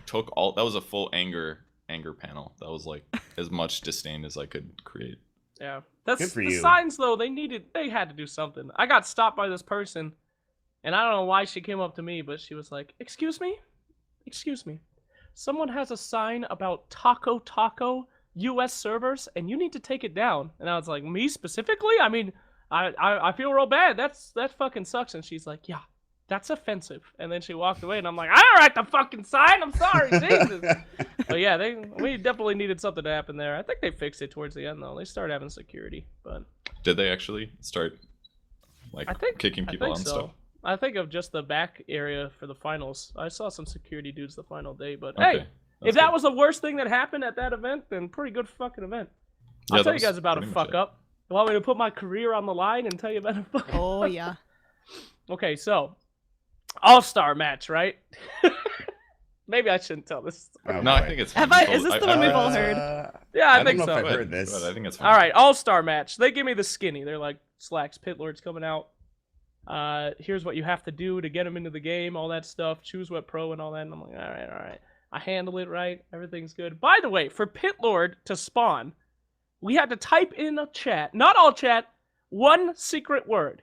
took all. That was a full anger panel. That was like as much disdain as I could create. Yeah. That's Good for the you. signs though. They had to do something. I got stopped by this person, and I don't know why she came up to me, but she was like, "Excuse me, excuse me. Someone has a sign about Taco U.S. servers, and you need to take it down." And I was like, "Me specifically? I mean, I feel real bad. That fucking sucks." And she's like, "Yeah, that's offensive." And then she walked away, and I'm like, "I don't write the fucking sign. I'm sorry, Jesus." But yeah, we definitely needed something to happen there. I think they fixed it towards the end though. They started having security, but Did they actually start like kicking people out and stuff? I think of just the back area for the finals. I saw some security dudes the final day, but Okay, hey, if that was the worst thing that happened at that event, then pretty good fucking event. Yeah, I'll tell that you guys was about a pretty much fuck it. up. You want me to put my career on the line and tell you about a fuck up? Oh yeah. Okay, so all-star match, right? Maybe I shouldn't tell this story. No, I think it's fine. Is this the one we've all heard? Yeah, I don't think know so. if I've heard this. But I think it's fine. All right, all-star match. They give me the skinny. They're like, Slacks, Pit Lord's coming out. Here's what you have to do to get him into the game, all that stuff. Choose what pro and all that. And I'm like, all right. I handle it right. Everything's good. By the way, for Pit Lord to spawn, we had to type in a chat. Not all chat. One secret word.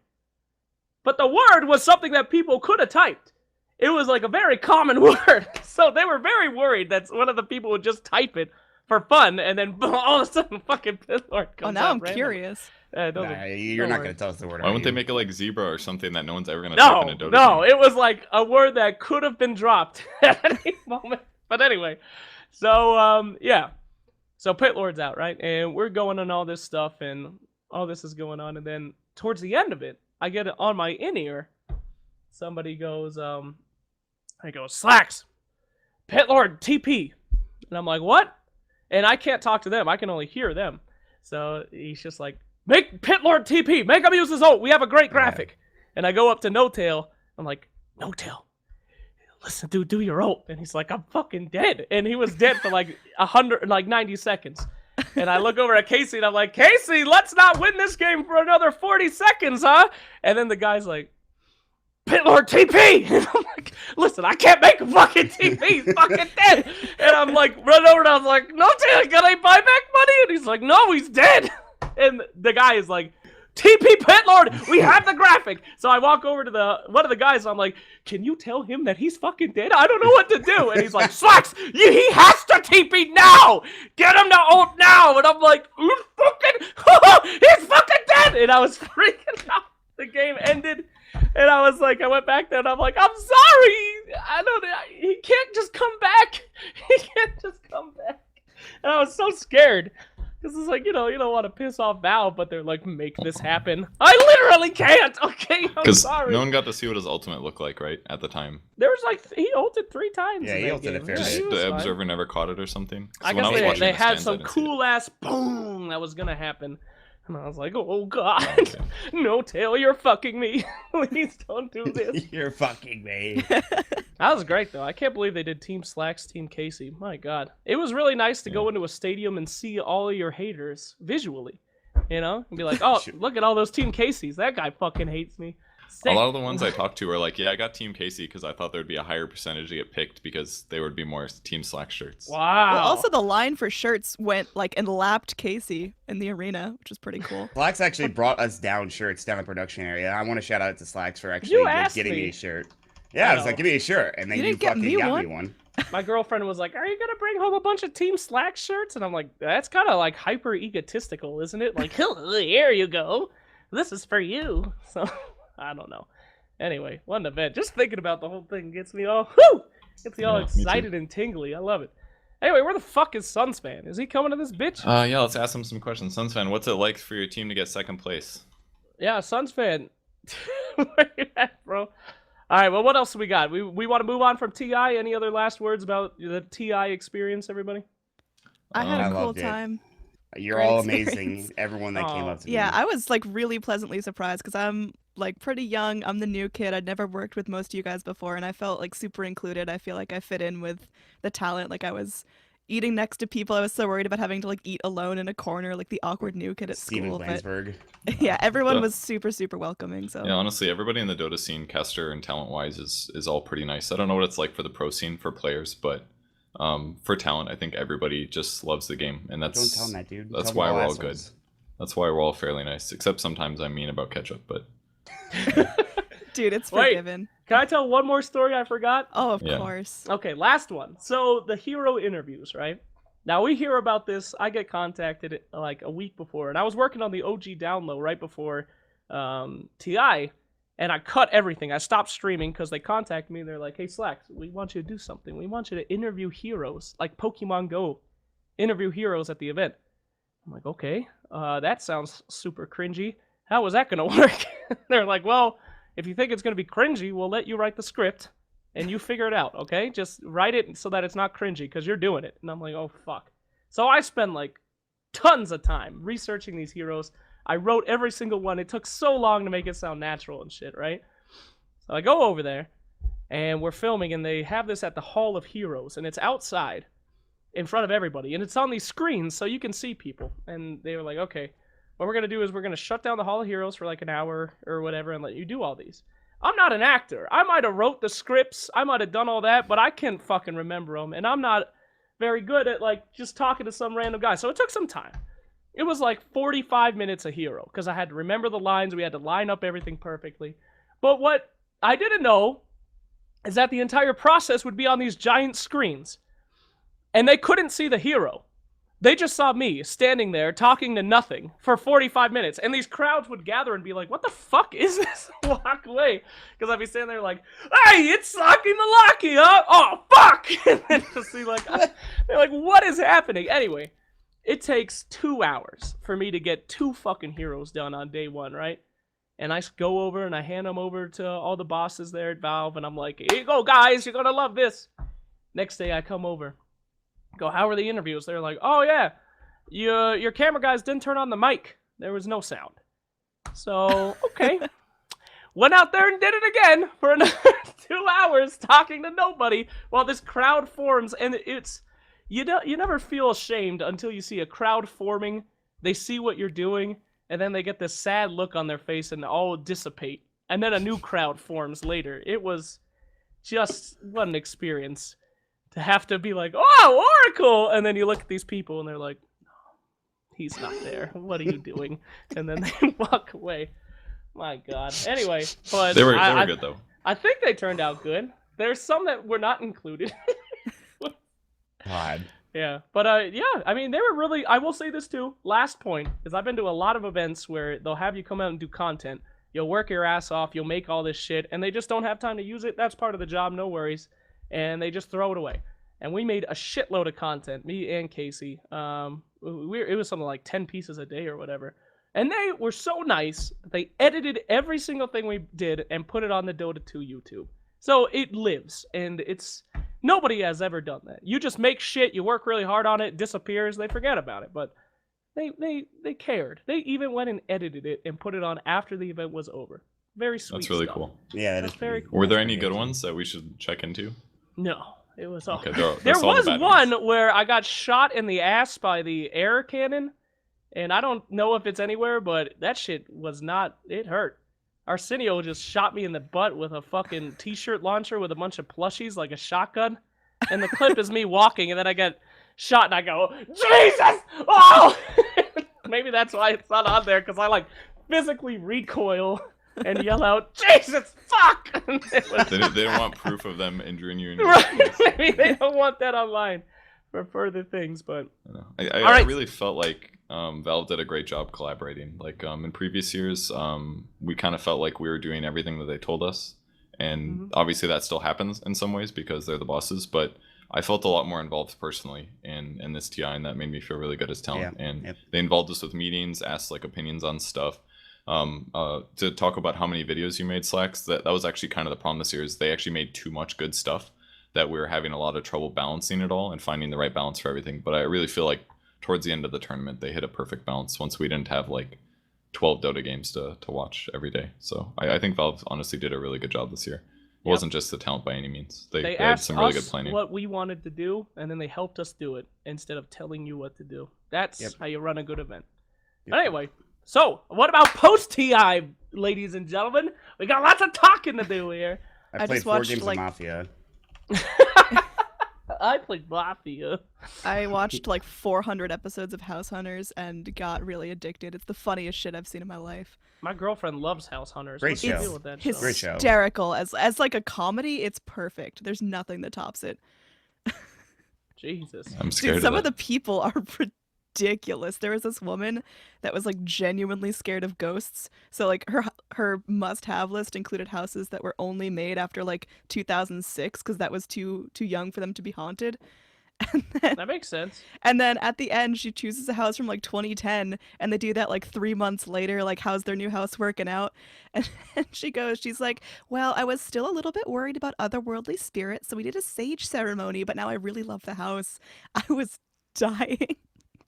But the word was something that people could have typed. It was like a very common word. So they were very worried that one of the people would just type it for fun, and then all of a sudden fucking Pit Lord comes Oh, now out I'm randomly. curious. You're Don't not worry. going to tell us the word. Why are wouldn't they you? make it like zebra or something that no one's ever gonna type in a Dota No, game? it was like a word that could have been dropped at any moment. But anyway, so yeah. So Pit Lord's out, right? And we're going on all this stuff, and all this is going on, and then towards the end of it, I get it on my in-ear. Somebody goes, I go, Slacks, Pit Lord TP. And I'm like, what? And I can't talk to them. I can only hear them. So he's just like, make Pit Lord TP. Make him use his ult. We have a great graphic. And I go up to No Tail. I'm like, No Tail, listen, dude, do your ult. And he's like, I'm fucking dead. And he was dead for like 90 seconds. And I look over at Casey and I'm like, Casey, let's not win this game for another 40 seconds, huh? And then the guy's like, Pit Lord TP! And I'm like, listen, I can't make a fucking TP, he's fucking dead! And I'm like, run over and I was like, no, Taylor, can I buy back money? And he's like, no, he's dead! And the guy is like, TP Pit Lord, we have the graphic! So I walk over to one of the guys and I'm like, can you tell him that he's fucking dead? I don't know what to do! And he's like, Slacks, he has to TP now! Get him to ult now! And I'm like, he's fucking dead! And I was freaking out. The game ended. And I was like, I went back there and I'm like, I'm sorry. He can't just come back. He can't just come back. And I was so scared. This is like, you don't want to piss off Val, but they're like, make this happen. I literally can't. Okay, I'm Because sorry. no one got to see what his ultimate looked like, right, at the time. There was like, he ulted 3 times. Yeah, in he that ulted game. a fair Yeah, Just he was the fine. observer never caught it or something. So I when guess was watching they the had stands, I some didn't see it. cool ass boom that was gonna happen. And I was like, oh god, Okay. No Tail, you're fucking me. Please don't do this. You're fucking me. That was great though. I can't believe they did Team Slacks, Team Casey. My god. It was really nice to go into a stadium and see all of your haters visually. And be like, oh, look at all those Team Caseys. That guy fucking hates me. A lot of the ones I talked to were like, yeah, I got Team Casey because I thought there'd be a higher percentage to get picked because there would be more Team Slack shirts. Wow. Well, also the line for shirts went like and lapped Casey in the arena, which was pretty cool. Slacks actually brought us down shirts down the production area. I want to shout out to Slacks for actually You like, asked getting me. me a shirt. Yeah, I was like, give me a shirt, and then You you didn't get fucking me got one? me one. My girlfriend was like, are you gonna bring home a bunch of Team Slack shirts? And I'm like, that's kind of like hyper egotistical, isn't it? Like, here you go. This is for you. So, I don't know. Anyway, what an event. Just thinking about the whole thing gets me all, gets me all Yeah, me too. excited and tingly. I love it. Anyway, where the fuck is SUNSfan? Is he coming to this bitch? Yeah, let's ask him some questions. SUNSfan, what's it like for your team to get second place? Yeah, SUNSfan. Where you at, bro? All right, well, what else do we got? We want to move on from TI. Any other last words about the TI experience, everybody? I had I a cool loved it. time. You're Great all experience. amazing. Everyone that came Aw. up to me. Yeah, I was like really pleasantly surprised because I'm like pretty young. I'm the new kid. I'd never worked with most of you guys before, and I felt like super included. I feel like I fit in with the talent. Like I was eating next to people. I was so worried about having to like eat alone in a corner, like the awkward new kid at Steven school. But Glansberg. yeah, everyone Yeah. was super welcoming. So Yeah, honestly, everybody in the Dota scene, caster and talent-wise, is all pretty nice. I don't know what it's like for the pro scene for players, but for talent, I think everybody just loves the game, and Don't that's tell him that, dude. that's Tell him why all we're all assholes. That's why we're all fairly nice, except sometimes I'm mean about ketchup. But Dude, it's Wait. forgiven. Can I tell one more story I forgot? Oh, of Yeah. course. Okay, last one. So the hero interviews, right? Now we hear about this. I get contacted like a week before, and I was working on the OG down low right before TI, and I cut everything. I stopped streaming because they contacted me. They're like, "Hey Slacks, we want you to do something. We want you to interview heroes, like Pokemon Go, interview heroes at the event." I'm like, "Okay, that sounds super cringy. How is that gonna work?" They're like, "Well, if you think it's gonna be cringy, we'll let you write the script." And you figure it out, okay? Just write it so that it's not cringy, because you're doing it. And I'm like, oh, fuck. So I spend, like, tons of time researching these heroes. I wrote every single one. It took so long to make it sound natural and shit, right? So I go over there, and we're filming, and they have this at the Hall of Heroes, and it's outside in front of everybody. And it's on these screens, so you can see people. And they were like, okay, what we're going to do is we're going to shut down the Hall of Heroes for, like, an hour or whatever and let you do all these. I'm not an actor. I might have wrote the scripts. I might have done all that, but I can't fucking remember them. And I'm not very good at, like, just talking to some random guy. So it took some time. It was like 45 minutes a hero because I had to remember the lines. We had to line up everything perfectly. But what I didn't know is that the entire process would be on these giant screens. And they couldn't see the hero. They just saw me standing there talking to nothing for 45 minutes. And these crowds would gather and be like, what the fuck is this? Walk away. Because I'd be standing there like, hey, it's Socking the Locky, huh? Oh, fuck! And then just see like, they're like, what is happening? Anyway, it takes 2 hours for me to get 2 fucking heroes done on day 1, right? And I go over and I hand them over to all the bosses there at Valve. And I'm like, here you go, guys. You're going to love this. Next day I come over. Go, how were the interviews? They're like, oh yeah, your camera guys didn't turn on the mic. There was no sound. So, okay. Went out there and did it again for another 2 hours talking to nobody while this crowd forms. And it's, you never feel ashamed until you see a crowd forming. They see what you're doing, and then they get this sad look on their face and all dissipate. And then a new crowd forms later. It was just, what an experience. To have to be like, oh, Oracle! And then you look at these people and they're like, no, he's not there. What are you doing? And then they walk away. My God. Anyway, but they were good though. I think they turned out good. There's some that were not included. God. Yeah, but yeah, I mean, they were really, I will say this too, last point, is I've been to a lot of events where they'll have you come out and do content. You'll work your ass off, you'll make all this shit, and they just don't have time to use it. That's part of the job, no worries. And they just throw it away. And we made a shitload of content, me and Casey. It was something like 10 pieces a day or whatever. And they were so nice that they edited every single thing we did and put it on the Dota 2 YouTube. So it lives, and it's nobody has ever done that. You just make shit, you work really hard on it, it disappears, they forget about it. But they cared. They even went and edited it and put it on after the event was over. Very sweet. That's really stuff. cool. Yeah, That's very cool. Were there any good ones that we should check into? No, it was all. Okay, there was one where I got shot in the ass by the air cannon, and I don't know if it's anywhere, but that shit was not. It hurt. Arsenio just shot me in the butt with a fucking t-shirt launcher with a bunch of plushies like a shotgun, and the clip is me walking, and then I get shot, and I go, Jesus! Oh! Maybe that's why it's not on there, because I like physically recoil and yell out, Jesus, fuck! They don't want proof of them injuring you. Right. Maybe they don't want that online for further things, but... I really felt like Valve did a great job collaborating. Like, in previous years, we kind of felt like we were doing everything that they told us. And obviously that still happens in some ways because they're the bosses, but I felt a lot more involved personally in this TI, and that made me feel really good as talent. Yeah. And they involved us with meetings, asked like opinions on stuff. To talk about how many videos you made, Slacks, that was actually kind of the problem this year, is they actually made too much good stuff that we were having a lot of trouble balancing it all and finding the right balance for everything. But I really feel like towards the end of the tournament they hit a perfect balance once we didn't have like 12 Dota games to watch every day. So I think Valve honestly did a really good job this year. It wasn't just the talent by any means. They had some really good planning. What we wanted to do, and then they helped us do it instead of telling you what to do. That's how you run a good event. But anyway, so what about post-TI, ladies and gentlemen? We got lots of talking to do here. I played just 4 watched, games like- of Mafia. I played Mafia. I watched like 400 episodes of House Hunters and got really addicted. It's the funniest shit I've seen in my life. My girlfriend loves House Hunters. Great What's the show. deal with that show? Great show. Hysterical. As like a comedy, it's perfect. There's nothing that tops it. Jesus. I'm scared Dude, some of of that. the people are ridiculous. There was this woman that was like genuinely scared of ghosts. So like her must-have list included houses that were only made after like 2006 because that was too young for them to be haunted. That makes sense. And then at the end, she chooses a house from like 2010, and they do that like 3 months later. Like, how's their new house working out? And she's like, well, I was still a little bit worried about otherworldly spirits, so we did a sage ceremony, but now I really love the house. I was dying.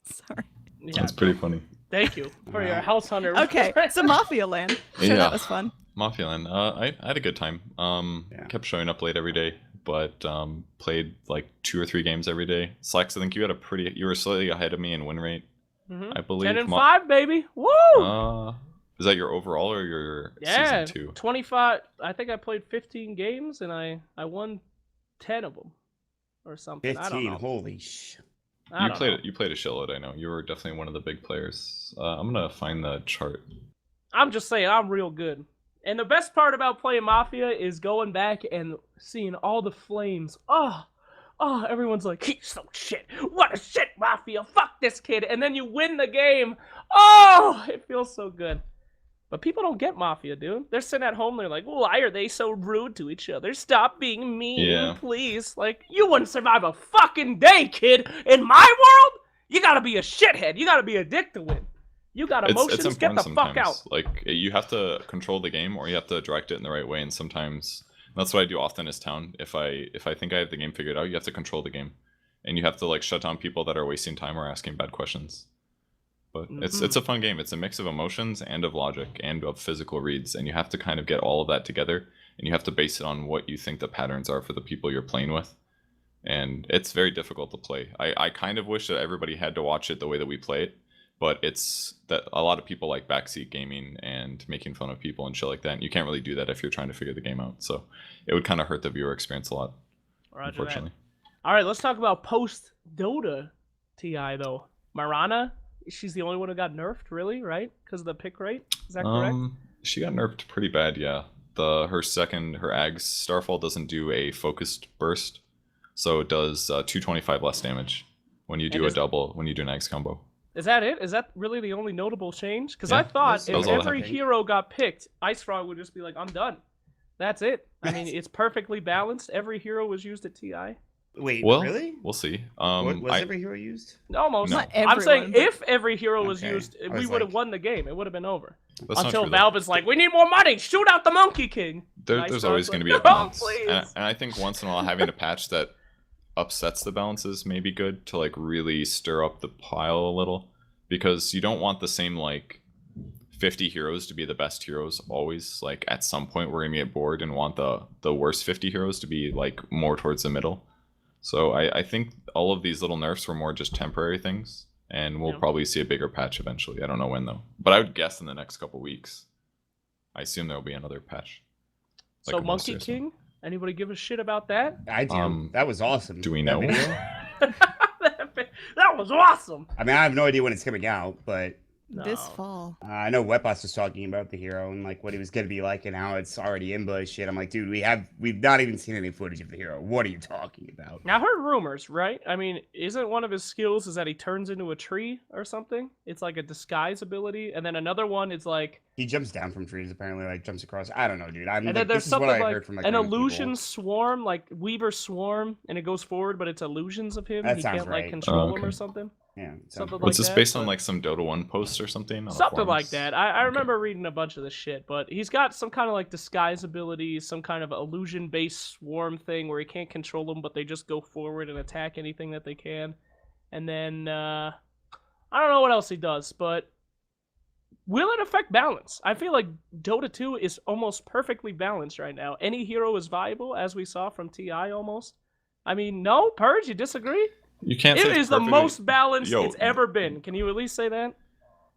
Sorry. Yeah, That's pretty funny. Thank you for your House Hunter. Okay, so Mafia Land. Sure, Yeah. that was fun. Mafia Land. I had a good time. Kept showing up late every day, but played like 2 or 3 games every day. Slacks, I think you were slightly ahead of me in win rate, I believe. 10 and 5, baby. Woo! Is that your overall or your Yeah, season 2? 25. I think I played 15 games and I won 10 of them or something. I don't 15. know. Holy sh. You played a shitload, I know. You were definitely one of the big players. I'm gonna find the chart. I'm just saying, I'm real good. And the best part about playing Mafia is going back and seeing all the flames. Oh, everyone's like, he's so shit. What a shit Mafia. Fuck this kid. And then you win the game. Oh, it feels so good. But people don't get Mafia, dude. They're sitting at home, they're like, why are they so rude to each other? Stop being mean, please. Like, you wouldn't survive a fucking day, kid. In my world, you gotta be a shithead. You gotta be a dick to win. You got emotions, it's get the sometimes. fuck out. Like, you have to control the game or you have to direct it in the right way, and sometimes that's what I do often is town. If I think I have the game figured out, you have to control the game. And you have to like shut down people that are wasting time or asking bad questions. But it's a fun game. It's a mix of emotions and of logic and of physical reads, and you have to kind of get all of that together, and you have to base it on what you think the patterns are for the people you're playing with. And it's very difficult to play. I kind of wish that everybody had to watch it the way that we play it, but it's that a lot of people like backseat gaming and making fun of people and shit like that, and you can't really do that if you're trying to figure the game out. So it would kind of hurt the viewer experience a lot, unfortunately. All right, let's talk about post-Dota TI, though. Mirana, she's the only one who got nerfed, really, right? Because of the pick rate? Is that correct? She got nerfed pretty bad, yeah. Her Ags Starfall doesn't do a focused burst, so it does 225 less damage when you do an Ags combo. Is that it? Is that really the only notable change? Because I thought if every hero got picked, Ice Frog would just be like, I'm done. That's it. I mean, it's perfectly balanced. Every hero was used at TI. Wait, well, really? We'll see. Was every hero used? Almost. No. Not I'm saying everyone, if every hero was Okay. used, I we was would have like- won the game. It would have been over. That's not Until true, though. Valve is like, we need more money. Shoot out the Monkey King. There's Ice always Frog's going to like, be a "No, balance. please." And I think once in a while having a patch that upsets the balances may be good to like really stir up the pile a little, because you don't want the same like 50 heroes to be the best heroes always. Like at some point we're gonna get bored and want the worst 50 heroes to be like more towards the middle. So I think all of these little nerfs were more just temporary things, and we'll probably see a bigger patch eventually. I don't know when though, but I would guess in the next couple weeks. I assume there will be another patch. So Monkey King? Anybody give a shit about that? I do. That was awesome. Do we That know? video. That was awesome. I mean, I have no idea when it's coming out, but this No. fall. I know Wetboss was talking about the hero and like what he was gonna be like and how it's already ambushed shit. I'm like, dude, we've not even seen any footage of the hero. What are you talking about? Now, I heard rumors, right? I mean, isn't one of his skills is that he turns into a tree or something? It's like a disguise ability, and then another one is like, He jumps down from trees, apparently, like jumps across. I don't know, dude. and like, then there's this is what something I like heard from like an random illusion people. swarm, like Weaver swarm, and it goes forward, but it's illusions of him. That He sounds can't like right. control Oh, him or okay. something. Yeah, it sounds Something right. like Was this that, based on but- like some Dota 1 post or something? On the Something like forums? that. I remember reading a bunch of this shit, but he's got some kind of like disguise ability, some kind of illusion-based swarm thing where he can't control them, but they just go forward and attack anything that they can. And then I don't know what else he does, but will it affect balance? I feel like Dota 2 is almost perfectly balanced right now. Any hero is viable, as we saw from TI almost. I mean, no, Purge, you disagree? You can't say It it's is the perfectly- most balanced Yo, it's ever been. Can you at least say that?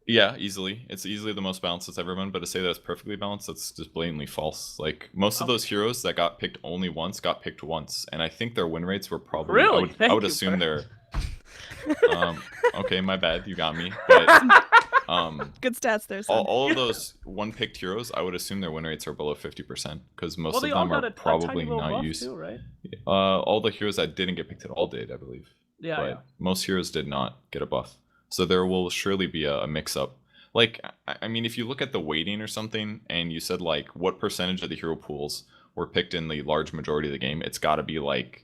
Yeah, easily. It's easily the most balanced it's ever been, but to say that it's perfectly balanced, that's just blatantly false. Like, most of those heroes that got picked only once got picked once, and I think their win rates were probably... Really? I would assume they're... okay, my bad, you got me. But, Good stats there, son. all of those one-picked heroes, I would assume their win rates are below 50%, because most of them are probably not used. Too, right? All the heroes that didn't get picked at all did, I believe. Yeah, but most heroes did not get a buff. So there will surely be a mix-up. Like, I mean, if you look at the weighting or something, and you said, like, what percentage of the hero pools were picked in the large majority of the game, it's got to be, like,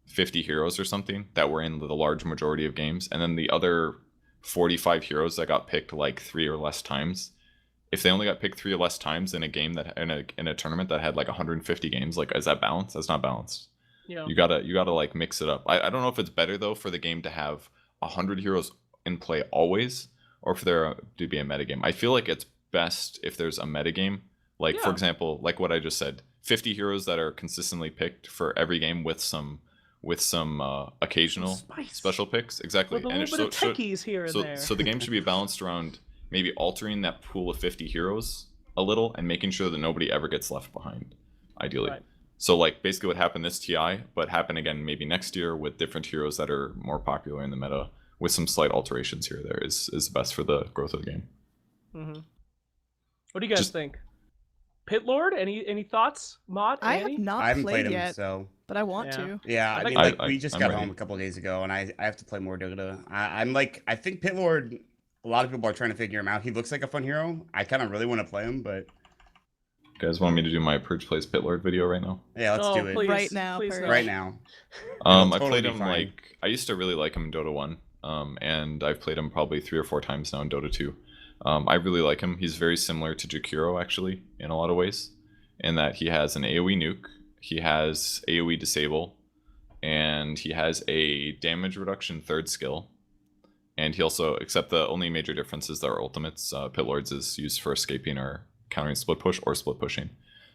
50 heroes or something that were in the large majority of games. And then the other 45 heroes that got picked, like, 3 or less times, if they only got picked 3 or less times in a game that in a tournament that had, like, 150 games, like, is that balanced? That's not balanced. Yeah. You gotta like mix it up. I don't know if it's better though for the game to have 100 heroes in play always, or for there to be a metagame. I feel like it's best if there's a metagame. Like, for example, like what I just said, 50 heroes that are consistently picked for every game with some occasional special picks. Exactly. With a little bit of techies here and there. So the game should be balanced around maybe altering that pool of 50 heroes a little and making sure that nobody ever gets left behind, ideally. Right. So, like, basically what happened this TI, but happen again maybe next year with different heroes that are more popular in the meta, with some slight alterations here or there, is best for the growth of the game. Mm-hmm. What do you guys think? Pit Lord? Any thoughts, Maut? I have not played him yet, so but I want to. Yeah, I mean, like, we just got home a couple of days ago, and I have to play more Dota. I think Pit Lord, a lot of people are trying to figure him out. He looks like a fun hero. I kind of really want to play him, but... You guys want me to do my Purge Plays Pit Lord video right now? Yeah, let's do it. Please, right now. Please right now. I played him, like, I used to really like him in Dota 1, and I've played him probably 3 or 4 times now in Dota 2. I really like him. He's very similar to Jakiro, actually, in a lot of ways, in that he has an AoE nuke, he has AoE disable, and he has a damage reduction 3rd skill. And he also, except the only major difference is that our ultimates, Pit Lord's is used for escaping or countering split push or split pushing.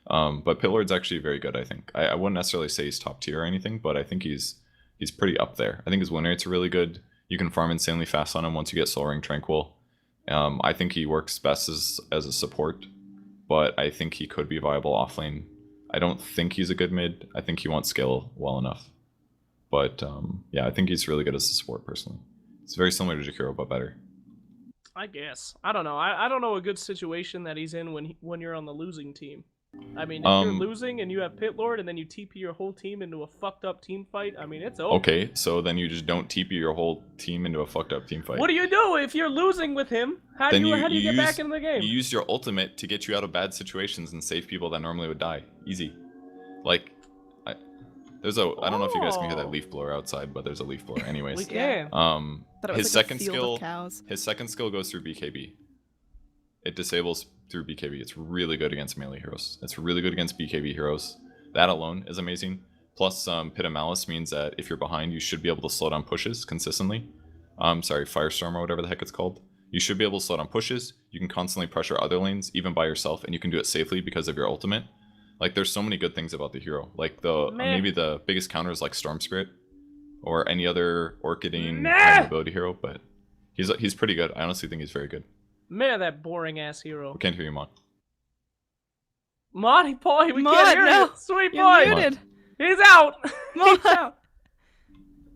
But Pit Lord's actually very good, I think. I wouldn't necessarily say he's top tier or anything, but I think he's pretty up there. I think his win rates are really good. You can farm insanely fast on him once you get Soul Ring Tranquil. I think he works best as a support, but I think he could be viable offlane. I don't think he's a good mid. I think he won't scale well enough. But yeah, I think he's really good as a support personally. It's very similar to Jakiro, but better. I guess. I don't know. I don't know a good situation that he's in when you're on the losing team. I mean, if you're losing and you have Pit Lord and then you TP your whole team into a fucked up team fight, I mean, it's over. Okay, so then you just don't TP your whole team into a fucked up team fight. What do you do if you're losing with him? How do you get back into the game? You use your ultimate to get you out of bad situations and save people that normally would die. Easy. Like, I don't know if you guys can hear that leaf blower outside, but there's a leaf blower anyways. We can. His second skill goes through BKB. It disables through BKB. It's really good against melee heroes. It's really good against BKB heroes. That alone is amazing. Plus, Pit of Malice means that if you're behind, you should be able to slow down pushes consistently. Sorry, Firestorm or whatever the heck it's called. You should be able to slow down pushes. You can constantly pressure other lanes, even by yourself, and you can do it safely because of your ultimate. Like, there's so many good things about the hero. Like, maybe the biggest counter is like Storm Spirit, or any other Orchiding high mobility hero, but he's pretty good. I honestly think he's very good. Man, that boring ass hero. We can't hear you, Maut. Maut, boy, we can't hear you. Sweet boy. You're muted. He's out. He's out.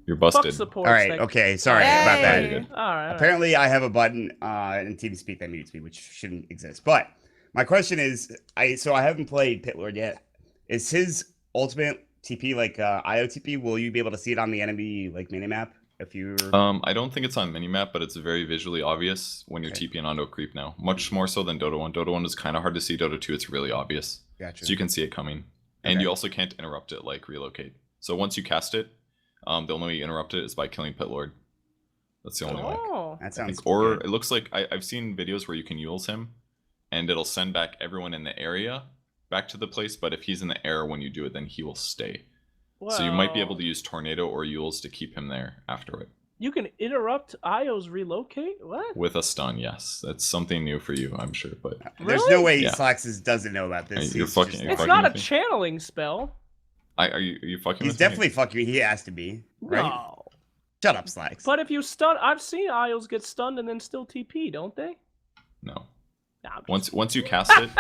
You're busted. Fuck support. All right, okay, sorry about that. All right. Apparently, I have a button in TeamSpeak that mutes me, which shouldn't exist. But my question is, I haven't played Pit Lord yet. Is his ultimate TP like IOTP? Will you be able to see it on the enemy like minimap if you? I don't think it's on minimap, but it's very visually obvious when you're TPing onto a creep now. Much more so than Dota 1. Dota 1 is kind of hard to see. Dota 2, it's really obvious. Gotcha. So you can see it coming, and you also can't interrupt it like relocate. So once you cast it, the only way you interrupt it is by killing Pit Lord. That's the only way. That sounds. Or it looks like I've seen videos where you can Yules him, and it'll send back everyone in the area back to the place. But if he's in the air when you do it, then he will stay. Well, so you might be able to use Tornado or Yules to keep him there after it. You can interrupt Io's relocate? What? With a stun, yes. That's something new for you, I'm sure. But there's no way Slaxes doesn't know about this. It's not a channeling spell. Are you fucking He's with definitely me? fucking. He has to be, right? No. Shut up, Slacks. But if you stun, I've seen Isles get stunned and then still TP, don't they? No. Nah, Once you cast it,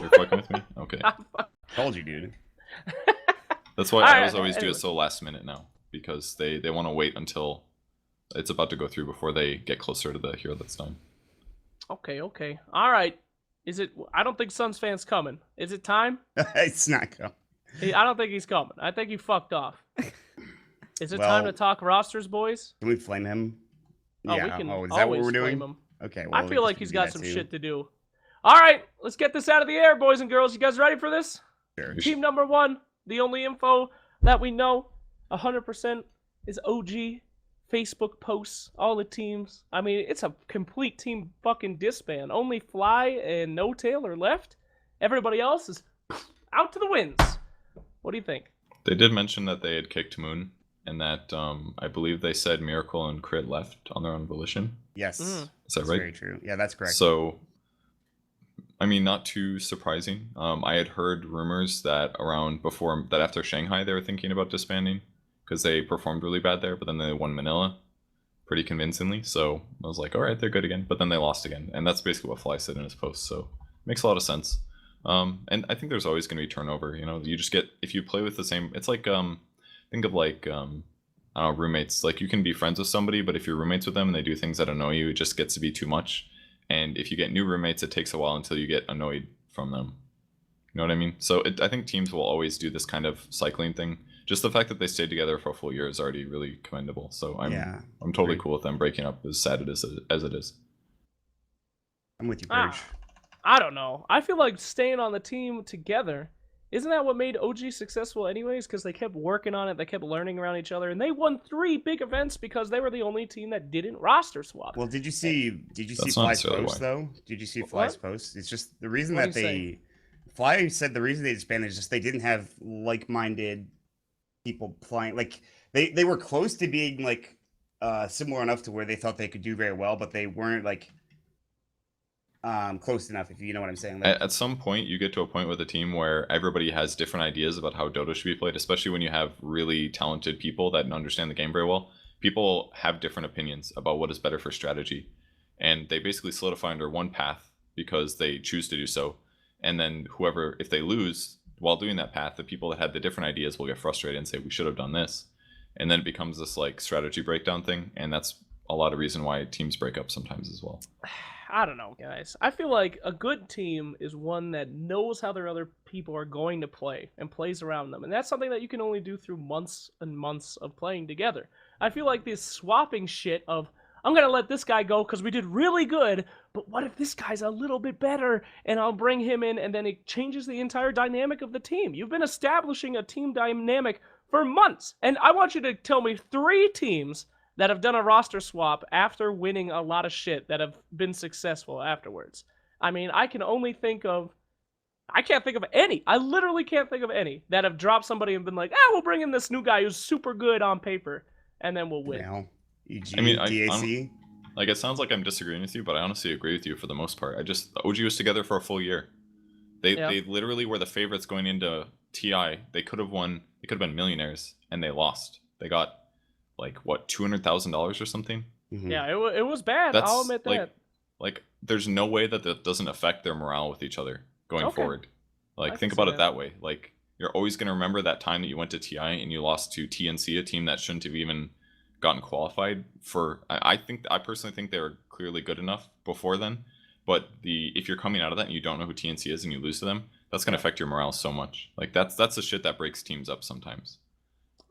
you're fucking with me. Okay. Told you, dude. That's why Alright, I always do anyway. it so last minute now, because they want to wait until it's about to go through before they get closer to the hero that's done. Okay. All right. Is it? I don't think SUNSfan's coming. Is it time? It's not coming. I don't think he's coming. I think he fucked off. Is it Well, time to talk rosters, boys? Can we flame him? Oh, Yeah. we can Is that what always we're flame doing? him. Okay. Well, I we feel can like he's do got that some too. shit to do. All right, let's get this out of the air, boys and girls. You guys ready for this? Sure. Team number 1, the only info that we know 100% is OG Facebook posts, all the teams. I mean, it's a complete team fucking disband. Only Fly and No Tail are left. Everybody else is out to the winds. What do you think? They did mention that they had kicked Moon, and that I believe they said Miracle and Crit left on their own volition. Yes. Is that That's right? very true. Yeah, that's correct. So, I mean, not too surprising. I had heard rumors that after Shanghai they were thinking about disbanding because they performed really bad there, but then they won Manila pretty convincingly. So I was like, all right, they're good again. But then they lost again, and that's basically what Fly said in his post. So makes a lot of sense. And I think there's always going to be turnover. You know, you just get, if you play with the same, it's like think of like I don't know, roommates. Like you can be friends with somebody, but if you're roommates with them and they do things that annoy you, it just gets to be too much. And if you get new roommates, it takes a while until you get annoyed from them. You know what I mean? So I think teams will always do this kind of cycling thing. Just the fact that they stayed together for a full year is already really commendable. So I'm totally cool with them breaking up, as sad as it is. I'm with you, Purge. I don't know. I feel like staying on the team together, isn't that what made OG successful anyways? Because they kept working on it, they kept learning around each other, and they won 3 big events because they were the only team that didn't roster swap. Well, did you see That's not Fly's necessarily post why. though? Did you see What? Fly's post? It's just the reason What'd that he say? Fly said the reason they disbanded is just they didn't have like-minded people playing. Like they were close to being like similar enough to where they thought they could do very well, but they weren't like close enough, if you know what I'm saying. Like, At some point, you get to a point with a team where everybody has different ideas about how Dota should be played, especially when you have really talented people that understand the game very well. People have different opinions about what is better for strategy, and they basically solidify under one path because they choose to do so. And then whoever, if they lose while doing that path, the people that had the different ideas will get frustrated and say, we should have done this. And then it becomes this like strategy breakdown thing, and that's a lot of reason why teams break up sometimes as well. I don't know, guys. I feel like a good team is one that knows how their other people are going to play and plays around them. And that's something that you can only do through months and months of playing together. I feel like this swapping shit of, I'm going to let this guy go because we did really good, but what if this guy's a little bit better and I'll bring him in, and then it changes the entire dynamic of the team. You've been establishing a team dynamic for months, and I want you to tell me 3 teams that have done a roster swap after winning a lot of shit that have been successful afterwards. I mean, I can't think of any. I literally can't think of any that have dropped somebody and been like, we'll bring in this new guy who's super good on paper, and then we'll win. you know, EG, I mean, DAC. Like, it sounds like I'm disagreeing with you, but I honestly agree with you for the most part. OG was together for a full year. They literally were the favorites going into TI. They could have won. They could have been millionaires, and they lost. They got like what, $200,000 or something. Mhm. Yeah, it was bad. I'll admit that. Like there's no way that doesn't affect their morale with each other going forward. Like, I think can see about it that. that way. Like, you're always going to remember that time that you went to TI and you lost to TNC, a team that shouldn't have even gotten qualified for. I personally think they were clearly good enough before then, but if you're coming out of that and you don't know who TNC is and you lose to them, that's going to affect your morale so much. Like, that's the shit that breaks teams up sometimes.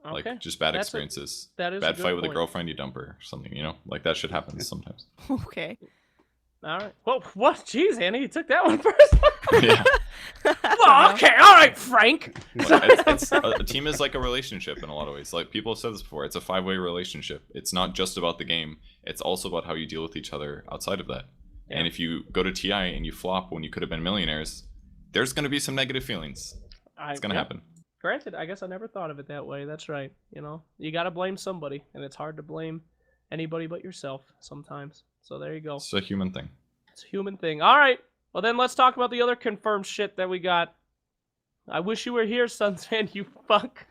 Okay. Like, just bad experiences. That is a bad good fight with a point. girlfriend, you dump her or something, you know? Like, that shit happens sometimes. Okay. All right. Well, what? Jeez, Annie, you took that one first. Yeah. Well, okay. All right, Frank. A team is like a relationship in a lot of ways. Like, people have said this before. It's a 5-way relationship. It's not just about the game. It's also about how you deal with each other outside of that. Yeah. And if you go to TI and you flop when you could have been millionaires, there's going to be some negative feelings. It's going to happen. Granted, I guess I never thought of it that way. That's right. You know, you got to blame somebody, and it's hard to blame anybody but yourself sometimes. So there you go. It's a human thing. It's a human thing. All right. Well, then let's talk about the other confirmed shit that we got. I wish you were here, SUNSfan, you fuck.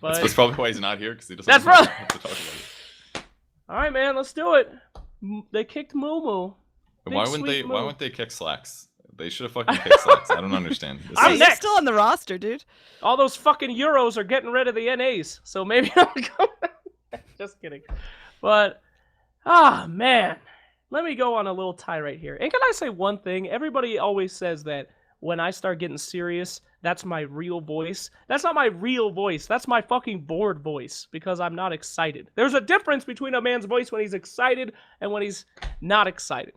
But That's probably why he's not here, because he doesn't That's have to talk about it. all right, man, let's do it. They kicked Moo. Why wouldn't they kick Slacks? They should have fucking kicked Slacks. I don't understand. I'm He's next. still on the roster, dude. All those fucking Euros are getting rid of the NAs, so maybe I'll go. Just kidding. But, man. Let me go on a little tirade here. And can I say one thing? Everybody always says that when I start getting serious, that's my real voice. That's not my real voice. That's my fucking bored voice, because I'm not excited. There's a difference between a man's voice when he's excited and when he's not excited.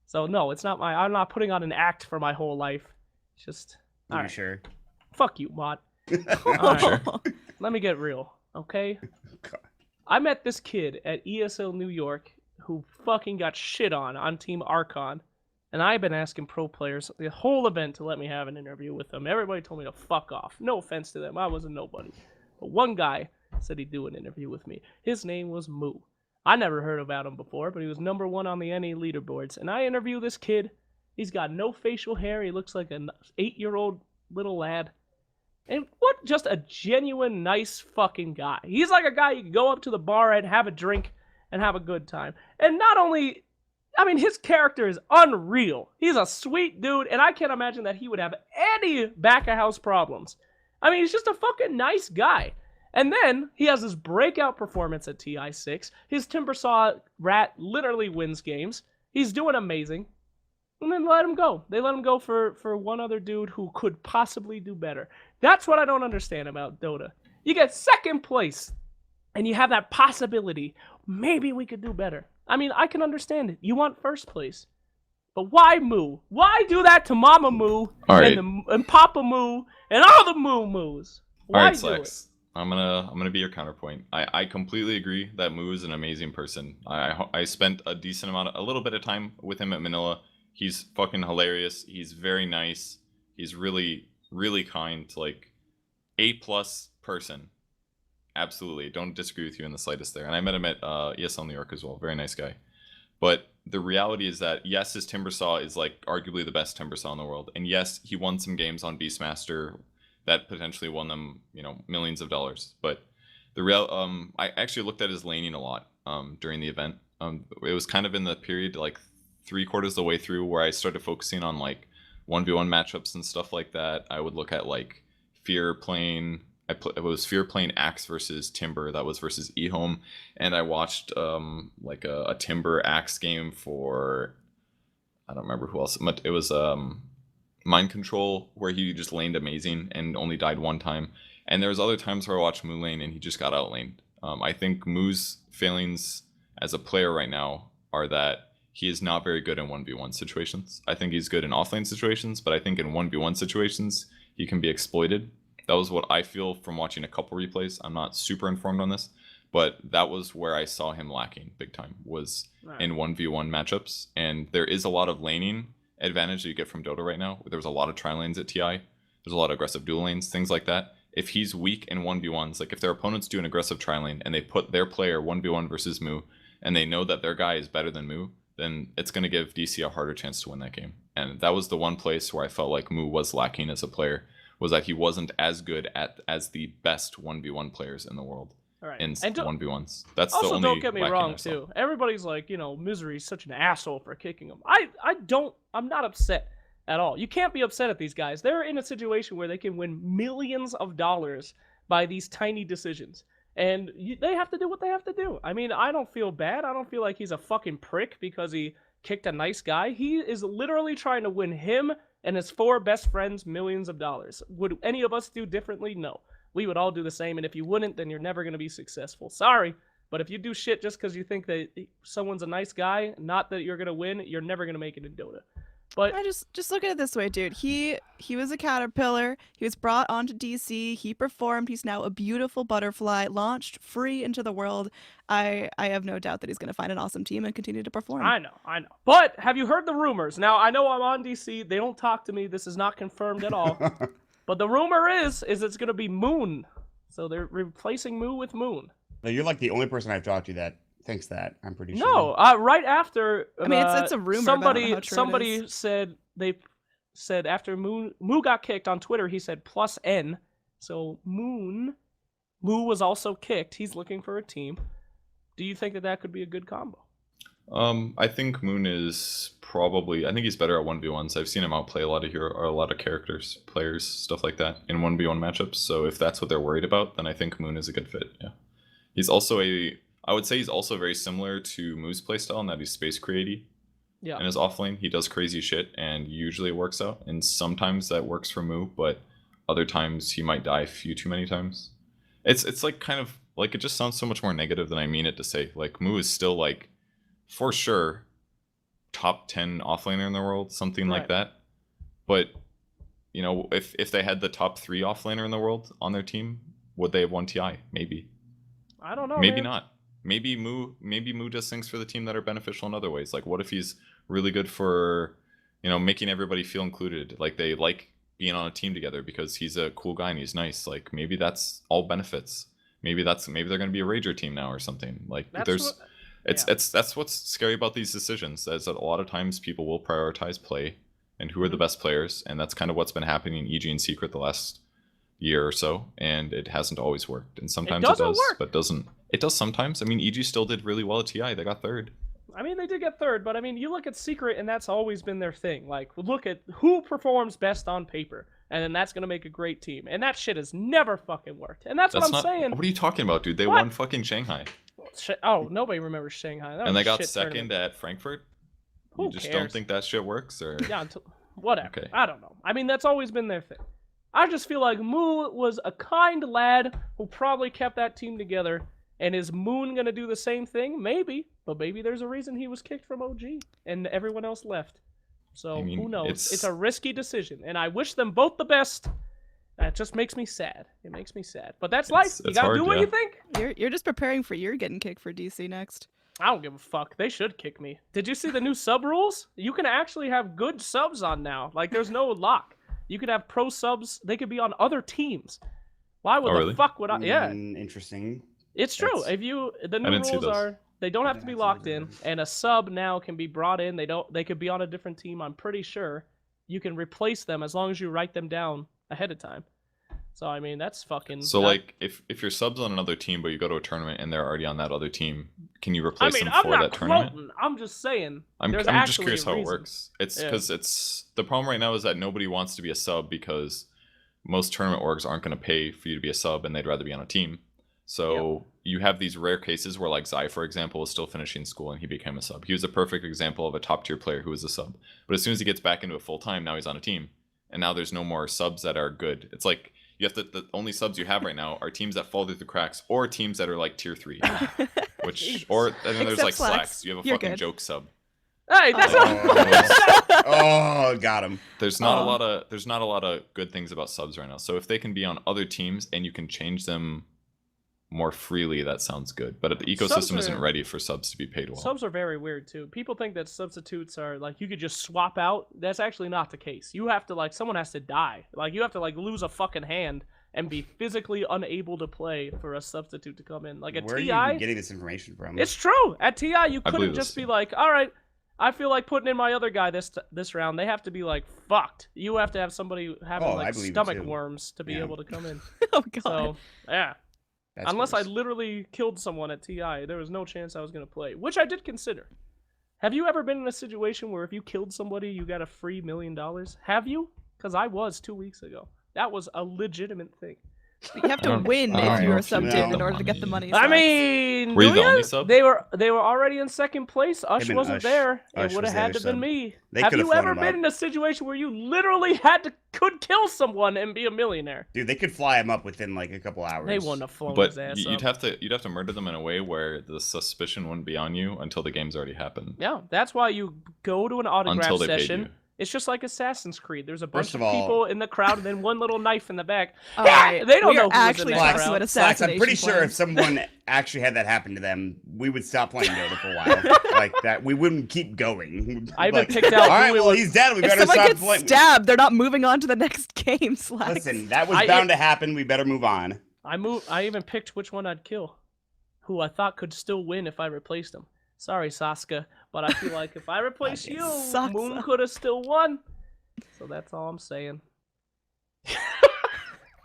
So no, it's not I'm not putting on an act for my whole life. It's just, all right. Sure? Fuck you, Maut. All right. Let me get real, okay? I met this kid at ESL New York who fucking got shit on Team Archon, and I've been asking pro players the whole event to let me have an interview with them. Everybody told me to fuck off. No offense to them, I was a nobody. But one guy said he'd do an interview with me. His name was Moo. I never heard about him before, but he was #1 on the NA leaderboards. And I interview this kid. He's got no facial hair. He looks like an 8-year-old little lad. And what just a genuine, nice fucking guy. He's like a guy you can go up to the bar and have a drink and have a good time. And not only, I mean, his character is unreal. He's a sweet dude, and I can't imagine that he would have any back-of-house problems. I mean, he's just a fucking nice guy. And then he has this breakout performance at TI6. His Timbersaw rat literally wins games. He's doing amazing. And then let him go. They let him go for one other dude who could possibly do better. That's what I don't understand about Dota. You get second place, and you have that possibility. Maybe we could do better. I mean, I can understand it. You want first place. But why Moo? Why do that to Mama Moo and Papa Moo and all the Moos? Why All right, do Slacks. I'm gonna be your counterpoint. I completely agree that Moo is an amazing person. I spent a little bit of time with him at Manila. He's fucking hilarious. He's very nice. He's really, really kind. Like, A+ person. Absolutely. Don't disagree with you in the slightest there. And I met him at ESL New York as well. Very nice guy. But the reality is that, yes, his Timbersaw is like arguably the best Timbersaw in the world. And yes, he won some games on Beastmaster that potentially won them, millions of dollars. But the I actually looked at his laning a lot during the event. It was kind of in the period like 3/4 of the way through where I started focusing on like 1v1 matchups and stuff like that. I would look at like Fear playing. It was Fear playing Axe versus Timber. That was versus eHome, and I watched like a Timber Axe game for, I don't remember who else. It was Mind Control, where he just laned amazing and only died one time. And there was other times where I watched Moo lane and he just got outlaned. I think Moo's failings as a player right now are that he is not very good in 1v1 situations. I think he's good in offlane situations, but I think in 1v1 situations, he can be exploited. That was what I feel from watching a couple replays. I'm not super informed on this, but that was where I saw him lacking big time, was in 1v1 matchups. And there is a lot of laning advantage that you get from Dota right now. There was a lot of tri lanes at TI. There's a lot of aggressive dual lanes, things like that. If he's weak in 1v1s, like if their opponents do an aggressive tri lane and they put their player 1v1 versus Moo, and they know that their guy is better than Moo, then it's going to give DC a harder chance to win that game. And that was the one place where I felt like Moo was lacking as a player, was that he wasn't as good as the best 1v1 players in the world. Right. In 1v1s. That's also, the only don't get me wrong, too. Everybody's like, Misery's such an asshole for kicking him. I'm not upset at all. You can't be upset at these guys. They're in a situation where they can win millions of dollars by these tiny decisions. And they have to do what they have to do. I mean, I don't feel bad. I don't feel like he's a fucking prick because he kicked a nice guy. He is literally trying to win him and his 4 best friends millions of dollars. Would any of us do differently? No. We would all do the same, and if you wouldn't, then you're never going to be successful. Sorry, but if you do shit just because you think that someone's a nice guy, not that you're going to win, you're never going to make it in Dota. But I just look at it this way, dude. He was a caterpillar. He was brought onto DC. He performed. He's now a beautiful butterfly, launched free into the world. I have no doubt that he's going to find an awesome team and continue to perform. I know. But have you heard the rumors? Now, I know I'm on DC. They don't talk to me. This is not confirmed at all. But the rumor is it's going to be Moon. So they're replacing Moo with Moon. No, you're like the only person I've talked to that thinks that. I'm pretty sure. No, right after. I mean, it's a rumor. Somebody said after Moo got kicked on Twitter, he said +N, so Moon Moo was also kicked. He's looking for a team. Do you think that that could be a good combo? I think Moon is probably. I think he's better at 1v1s. I've seen him outplay a lot of characters, players, stuff like that in 1v1 matchups. So if that's what they're worried about, then I think Moon is a good fit. Yeah, he's also I would say he's also very similar to Moo's playstyle in that he's space creaty. Yeah. In his offlane, he does crazy shit, and usually it works out. And sometimes that works for Moo, but other times he might die a few too many times. It's like kind of like it just sounds so much more negative than I mean it to say. Like Moo is still like, for sure, top 10 offlaner in the world, something like that. But you know, if they had the top 3 offlaner in the world on their team, would they have won TI? Maybe. I don't know. Maybe man. not. Maybe Moo does things for the team that are beneficial in other ways. Like what if he's really good for, you know, making everybody feel included? Like they like being on a team together because he's a cool guy and he's nice. Like maybe that's all benefits. Maybe they're going to be a Rager team now or something. Like that's what's scary about these decisions. Is that a lot of times people will prioritize play and who are the best players, and that's kind of what's been happening in EG and Secret the last year or so, and it hasn't always worked. And sometimes it does, but doesn't. It does sometimes. I mean, EG still did really well at TI. They got 3rd. I mean, they did get 3rd, but I mean, you look at Secret, and that's always been their thing. Like, look at who performs best on paper, and then that's gonna make a great team. And that shit has never fucking worked. And that's what I'm saying. What are you talking about, dude? They won fucking Shanghai. Oh, nobody remembers Shanghai. And they got 2nd at Frankfurt. Who you just cares? don't think that shit works, or yeah, whatever. Okay. I don't know. I mean, that's always been their thing. I just feel like Moo was a kind lad who probably kept that team together. And is Moon gonna do the same thing? Maybe, but maybe there's a reason he was kicked from OG and everyone else left. So who knows? It's a risky decision, and I wish them both the best. That just makes me sad. It makes me sad, but that's life. You gotta do what you think. You're just preparing for your getting kicked for DC next. I don't give a fuck. They should kick me. Did you see the new sub rules? You can actually have good subs on now. Like there's no lock. You could have pro subs. They could be on other teams. Why would the fuck would I? Yeah. Interesting. It's true. The new rules are they don't have to be locked in, and a sub now can be brought in. They could be on a different team. I'm pretty sure you can replace them as long as you write them down ahead of time. So I mean that's fucking. So like if your sub's on another team but you go to a tournament and they're already on that other team, can you replace them for that tournament? I'm just saying. I'm just curious how it works. It's because the problem right now is that nobody wants to be a sub because most tournament orgs aren't going to pay for you to be a sub and they'd rather be on a team. So you have these rare cases where like Zai, for example, was still finishing school and he became a sub. He was a perfect example of a top tier player who was a sub. But as soon as he gets back into it full time, now he's on a team. And now there's no more subs that are good. It's like you have the only subs you have right now are teams that fall through the cracks or teams that are like tier 3. Which or and then there's like Slacks. You have a fucking joke sub. Hey, that's got him. There's not a lot of good things about subs right now. So if they can be on other teams and you can change them more freely, that sounds good. But the ecosystem isn't ready for subs to be paid well. Subs are very weird too. People think that substitutes are like you could just swap out. That's actually not the case. You have to someone has to die. Like you have to lose a fucking hand and be physically unable to play for a substitute to come in. Like at Where TI, are you getting this information from? It's true. At TI, you couldn't just be like, all right, I feel like putting in my other guy this round. They have to be like fucked. You have to have somebody having stomach worms to be able to come in. Oh god. So yeah. That's Unless gross. I literally killed someone at TI, there was no chance I was going to play, which I did consider. Have you ever been in a situation where if you killed somebody, you got a free $1 million? Have you? Because I was 2 weeks ago. That was a legitimate thing. You have to win if you're a sub team in order to get the money. I mean, were you the only sub? They were already in second place. Ush wasn't there. It would have had to have been me. Have you ever been in a situation where you literally could kill someone and be a millionaire? Dude, they could fly him up within like a couple hours. They wouldn't have flown his ass But you'd have to murder them in a way where the suspicion wouldn't be on you until the game's already happened. Yeah, that's why you go to an autograph session. It's just like Assassin's Creed. There's a bunch of people in the crowd and then one little knife in the back. They don't know who actually was in that crowd. Slacks, I'm pretty sure if someone actually had that happen to them, we would stop playing Dota for a while. Like that, we wouldn't keep going. I even picked out. All right, well he's dead. We better stop playing. If someone gets stabbed, they're not moving on to the next game. Slacks. Listen, that was bound to happen. We better move on. I even picked which one I'd kill, who I thought could still win if I replaced him. Sorry, Sasuke, but I feel like if I replace you, Moon could have still won. So that's all I'm saying.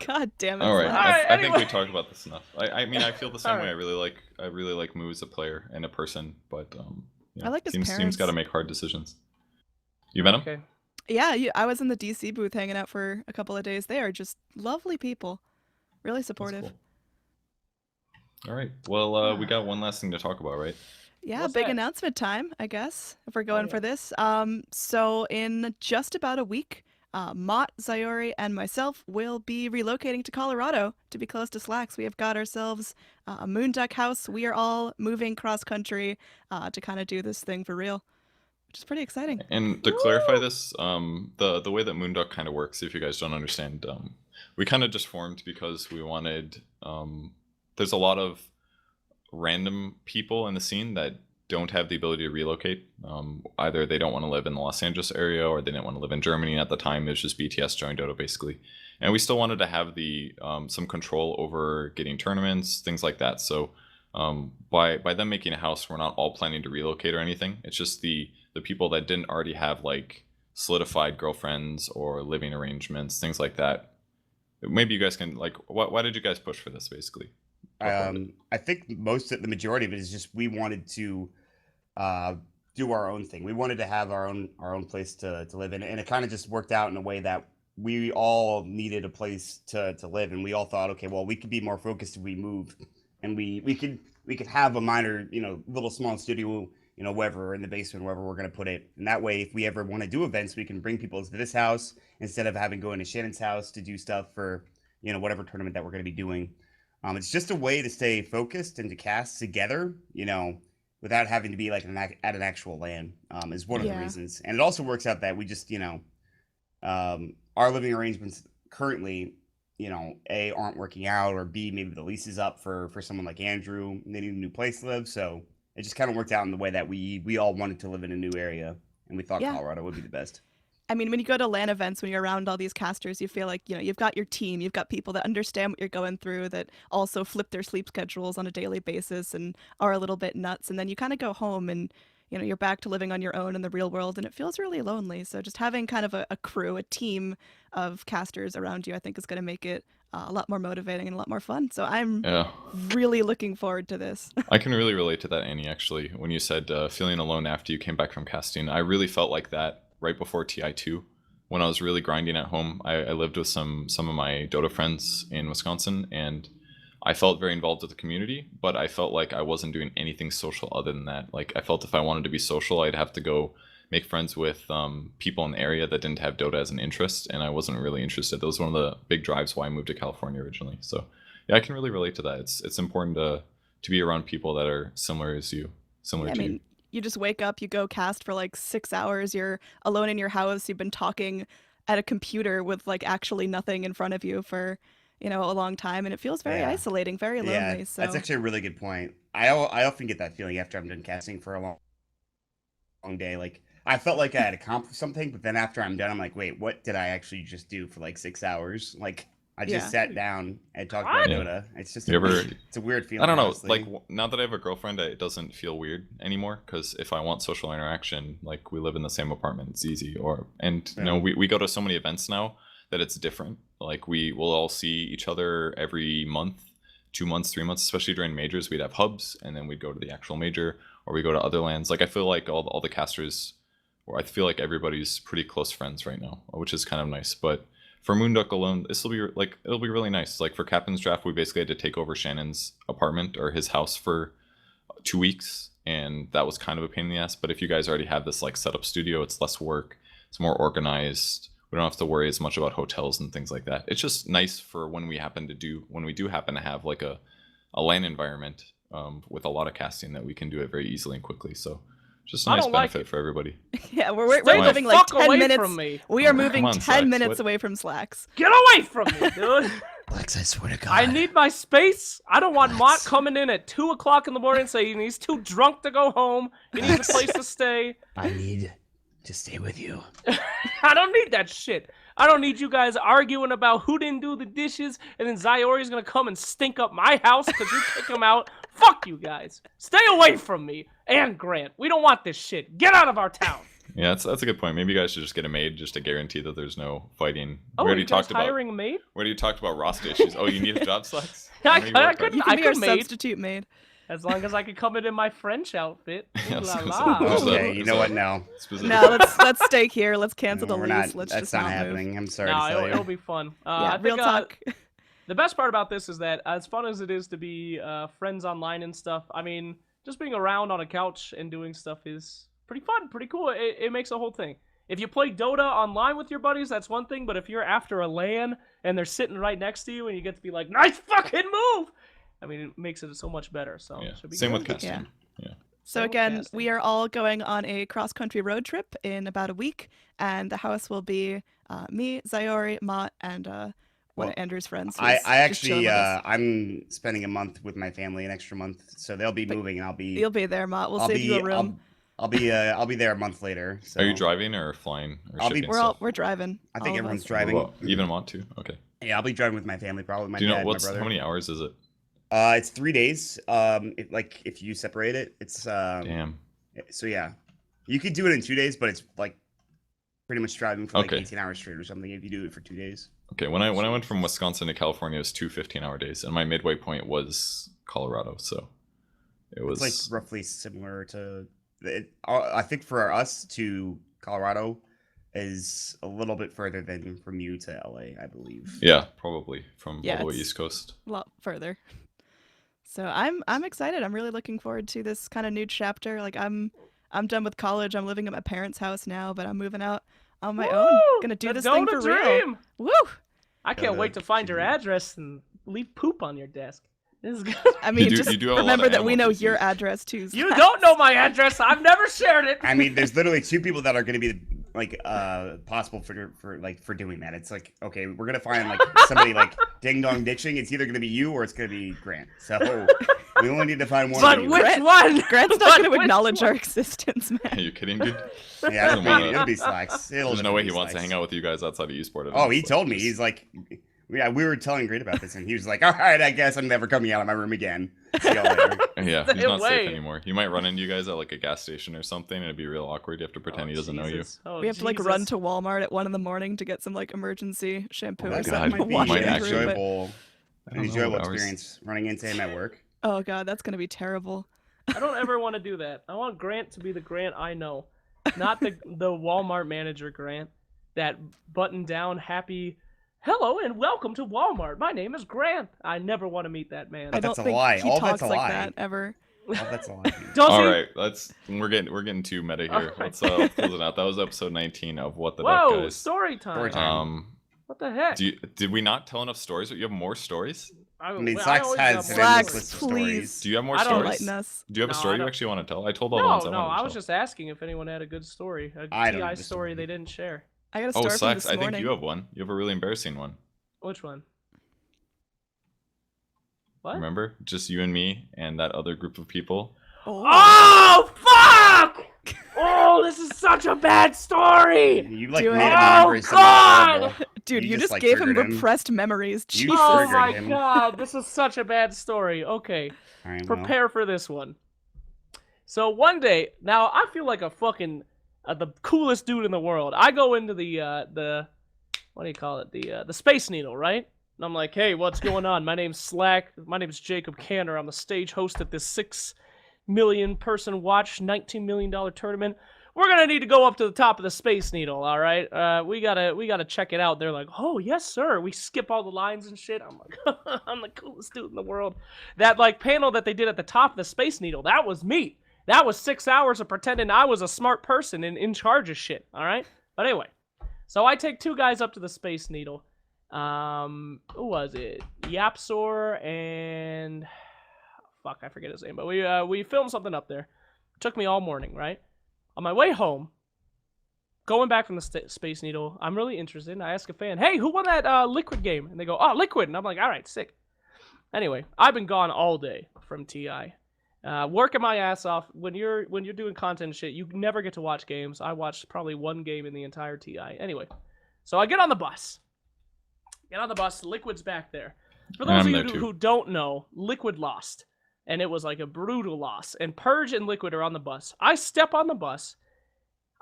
God damn it. All right, Slack. Alright, I think we anyway. talked about this enough. I mean, I feel the same way. Alright. I really like Moo as a player and a person, but yeah, I like his team's parents. got to make hard decisions. You met him? Okay. Yeah, I was in the DC booth hanging out for a couple of days. They are just lovely people. Really That's supportive. cool. All right. Well, we got one last thing to talk about, right? Yeah, What's big that? announcement time, I guess, if we're going yeah. for this. So in just about a week, Maut, Zayori, and myself will be relocating to Colorado to be close to Slacks. We have got ourselves a Moonduck house. We are all moving cross country to kind of do this thing for real, which is pretty exciting. And to clarify this, the way that Moonduck kind of works, if you guys don't understand, we kind of just formed because we wanted. There's a lot of random people in the scene that don't have the ability to relocate. Either they don't want to live in the Los Angeles area, or they didn't want to live in Germany. At the time, it was just BTS joined Dota basically, and we still wanted to have the some control over getting tournaments, things like that. So by them making a house, we're not all planning to relocate or anything. It's just the people that didn't already have like solidified girlfriends or living arrangements, things like that. Maybe you guys can like, why did you guys push for this basically? I think the majority of it is just we wanted to do our own thing. We wanted to have our own place to live in, and it kind of just worked out in a way that we all needed a place to live, and we all thought, okay, well, we could be more focused if we moved, and we could have a minor, little small studio, wherever in the basement, wherever we're gonna put it, and that way, if we ever want to do events, we can bring people to this house instead of having to go into Shannon's house to do stuff for whatever tournament that we're gonna be doing. It's just a way to stay focused and to cast together, without having to be like at an actual LAN, is one of the reasons. And it also works out that we just, our living arrangements currently, A, aren't working out, or B, maybe the lease is up for someone like Andrew, and they need a new place to live. So it just kind of worked out in the way that we all wanted to live in a new area, and we thought Colorado would be the best. I mean, when you go to LAN events, when you're around all these casters, you feel like, you've got your team, you've got people that understand what you're going through, that also flip their sleep schedules on a daily basis and are a little bit nuts. And then you kind of go home and, you're back to living on your own in the real world, and it feels really lonely. So just having kind of a crew, a team of casters around you, I think is going to make it a lot more motivating and a lot more fun. So I'm really looking forward to this. I can really relate to that, Annie, actually. When you said feeling alone after you came back from casting, I really felt like that right before TI2, when I was really grinding at home. I lived with some of my Dota friends in Wisconsin, and I felt very involved with the community, but I felt like I wasn't doing anything social other than that. Like, I felt if I wanted to be social, I'd have to go make friends with people in the area that didn't have Dota as an interest, and I wasn't really interested. That was one of the big drives why I moved to California originally. So yeah, I can really relate to that. It's important to be around people that are similar to you. You just wake up, you go cast for like 6 hours, you're alone in your house, you've been talking at a computer with like actually nothing in front of you for, a long time, and it feels very isolating, very lonely. Yeah, so that's actually a really good point. I often get that feeling after I'm done casting for a long day. Like, I felt like I had accomplished something, but then after I'm done, I'm like, wait, what did I actually just do for like 6 hours? Like, I just sat down and talked about Dota. It's just it's a weird feeling. I don't know. Honestly. Like, now that I have a girlfriend, it doesn't feel weird anymore. Because if I want social interaction, like, we live in the same apartment, it's easy. We go to so many events now that it's different. Like, we will all see each other every month, 2 months, 3 months. Especially during majors, we'd have hubs, and then we'd go to the actual major, or we go to other lands. Like, I feel like all the casters, or I feel like everybody's pretty close friends right now, which is kind of nice. But for Moonduck alone, it'll be really nice. Like, for Captain's Draft, we basically had to take over Shannon's apartment or his house for 2 weeks, and that was kind of a pain in the ass. But if you guys already have this like setup studio, it's less work, it's more organized. We don't have to worry as much about hotels and things like that. It's just nice for when we do happen to have like a LAN environment with a lot of casting, that we can do it very easily and quickly. So just a nice benefit for everybody. Yeah, we're moving like 10 minutes. From me. We are moving 10 minutes away from Slacks. Get away from me, dude! Lex, I swear to God. I need my space. I don't want Maut coming in at 2 o'clock in the morning saying he's too drunk to go home. He needs a place to stay. I need to stay with you. I don't need that shit. I don't need you guys arguing about who didn't do the dishes, and then Zayori's gonna come and stink up my house because you kick him out. Fuck you guys. Stay away from me and Grant. We don't want this shit. Get out of our town. Yeah, that's a good point. Maybe you guys should just get a maid just to guarantee that there's no fighting. Oh, we already you guys talked about hiring a maid? We already talked about roster issues. Oh, you need a job slacks? I You I can be could our maid. substitute maid. As long as I could come in my French outfit. Yeah, Ooh la so- la. There's a- Okay, you know what? No, No, let's stay here. Let's cancel the we're lease. not. Let's That's just not not happening. move. I'm sorry No, to tell it'll you. be fun. Yeah, I think, real talk. The best part about this is that as fun as it is to be friends online and stuff, I mean, just being around on a couch and doing stuff is pretty fun, pretty cool. It makes a whole thing. If you play Dota online with your buddies, that's one thing, but if you're after a LAN and they're sitting right next to you and you get to be like, nice fucking move! I mean, it makes it so much better. So Yeah. it should be Same good. with casting. Yeah. So again, we are all going on a cross-country road trip in about a week, and the house will be me, Zayori, Maut, and one of Andrew's friends. I who's just actually chilling with us. I'm spending a month with my family, an extra month, so they'll be moving, and I'll be. You'll be there, Maut. We'll I'll save be. you a room. I'll be there a month later. So. Are you driving or flying or I'll be- shipping We're driving. I think all of everyone's us. driving. Well, even want to? Okay. Yeah, I'll be driving with my family, probably my Do you know dad, what's my brother. how many hours is it? It's 3 days. Like if you separate it, it's Damn. So yeah, you could do it in 2 days, but it's like pretty much driving for like Okay. 18 hours straight or something if you do it for 2 days. Okay, when I went from Wisconsin to California, it was 2 15-hour days, and my midway point was Colorado, so it was It's like roughly similar to. I think for us to Colorado is a little bit further than from you to LA, I believe. yeah, probably from Yeah, all the way it's- East Coast. A lot further. So I'm excited. I'm really looking forward to this kind of new chapter. Like I'm done with college. I'm living at my parents' house now, but I'm moving out on my own. Woo! Gonna do The this thing Dota for real. dream! Woo! I can't Dota wait to find your dream. address and leave poop on your desk. This is good. I mean, do- just you do have a lot remember of that we ammo know PCs. your address too. You Slack. don't know my address. I've never shared it. I mean, there's literally 2 people that are going to be like possible for doing that. It's like, okay, we're gonna find like somebody like ding dong ditching. It's either gonna be you or it's gonna be Grant. So we only need to find one. But of you. which Grant- one? Grant's But not going to which acknowledge one? our existence, Are man. you kidding, dude? Yeah, Doesn't wanna- it'll be Slacks. There's no way he wants to hang out with you guys outside of eSport. Oh, he told me. He's like, yeah, we were telling Great about this, and he was like, all right, I guess I'm never coming out of my room again. See y'all later. Yeah, Stay he's not away. safe anymore. He might run into you guys at like a gas station or something, and it'd be real awkward. You have to pretend he doesn't know you. Oh, We have to like run Jesus. to Walmart at 1 in.the morning to get some like emergency shampoo Well, or that something might to be wash might it actually- through. But... enjoyable, I don't know enjoyable what hours- experience running into him at work. Oh god, that's going to be terrible. I don't ever want to do that. I want Grant to be the Grant I know, not the Walmart manager Grant, that button down happy. Hello and welcome to Walmart. My name is Grant. I never want to meet that man. I don't That's a think lie. he All talks that's a like lie. that ever. Oh, that's a lie. Does All he? right, we're getting too meta here. Alright. Let's close it out. That was episode 19 of What the Duck, Whoa, guys. story time. Story time. What the heck? Did we not tell enough stories? You have more stories? I mean, I Slacks always has have an more Slacks, endless list of please. stories. Do you have more I don't stories? Enlighten us. Do you have a No, story I you don't- actually want to tell? I told all the No, ones I no, wanted to I was tell. just asking if anyone had a good story. A I don't TI have a story story. they didn't share. I got a Oh, story from Slacks, this I morning. think you have one. You have a really embarrassing one. Which one? What? Remember? Just you and me and that other group of people. Oh, fuck! Oh, this is such a bad story! You like Do made it. him Oh, remember something God! horrible. Dude, you just, just like, gave him triggered him. repressed memories. You Jesus. Oh triggered my him. god, this is such a bad story. Okay, All right, well. prepare for this one. So one day, now I feel like a fucking the coolest dude in the world. I go into the what do you call it? The Space Needle, right? And I'm like, hey, what's going on? My name's Slack. My name's Jacob Cantor. I'm the stage host at this 6 million person watch $19 million tournament. We're gonna need to go up to the top of the Space Needle, all right? We gotta check it out. They're like, oh yes, sir. We skip all the lines and shit. I'm like, I'm the coolest dude in the world. That like panel that they did at the top of the Space Needle, that was me. That was 6 hours of pretending I was a smart person and in charge of shit. All right. But anyway, so I take 2 guys up to the Space Needle. Who was it? Yapsor and fuck, I forget his name. But we filmed something up there. Took me all morning, right? On my way home, going back from the Space Needle, I'm really interested. And I ask a fan, "Hey, who won that Liquid game?" And they go, "Oh, Liquid." And I'm like, "All right, sick." Anyway, I've been gone all day from TI, working my ass off. When you're doing content and shit, you never get to watch games. I watched probably 1 game in the entire TI. Anyway, so I get on the bus. Liquid's back there. For those I'm of there you too. who don't know, Liquid lost. And it was like a brutal loss. And Purge and Liquid are on the bus. I step on the bus.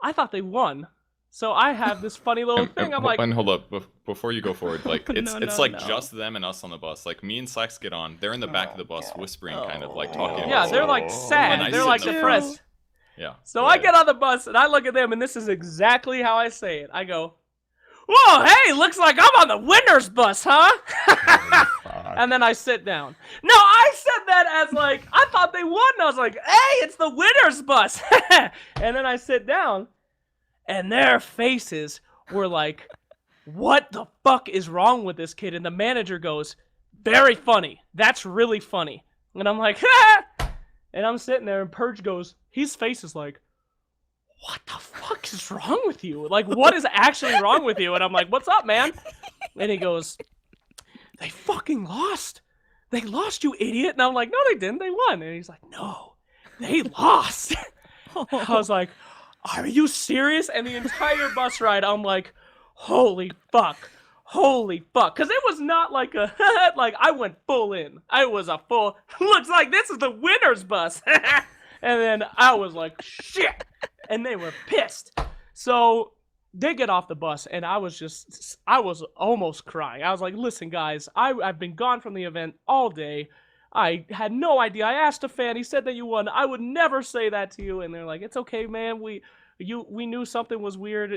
I thought they won. So I have this funny little thing. I'm like, and hold up, before you go forward, like it's No, like no. just them and us on the bus. Like me and Slacks get on. They're in the back of the bus, whispering, kind of like talking. yeah, about they're stuff. like And sad. I They're sit like in the depressed. Yeah. So go I ahead. get on the bus and I look at them and this is exactly how I say it. I go, "Whoa, hey, looks like I'm on the winner's bus, huh?" And then I sit down. No, I said that as like, I thought they won. I was like, "Hey, it's the winner's bus." And then I sit down and their faces were like, "What the fuck is wrong with this kid?" And the manager goes, "Very funny. That's really funny." And I'm like, "Ha!" And I'm sitting there and Purge goes, his face is like, "What the fuck is wrong with you? Like, what is actually wrong with you?" And I'm like, "What's up, man?" And he goes, "They fucking lost. They lost, you idiot." And I'm like, "No, they didn't. They won." And he's like, "No, they lost." I was like, "Are you serious?" And the entire bus ride, I'm like, holy fuck. Holy fuck. Because it was not like a, like, I went full in. I was a full, looks like this is the winner's bus. And then I was like, shit. And they were pissed. So they get off the bus, and I was almost crying. I was like, "Listen, guys, I've been gone from the event all day. I had no idea. I asked a fan. He said that you won. I would never say that to you." And they're like, "It's okay, man. We knew something was weird.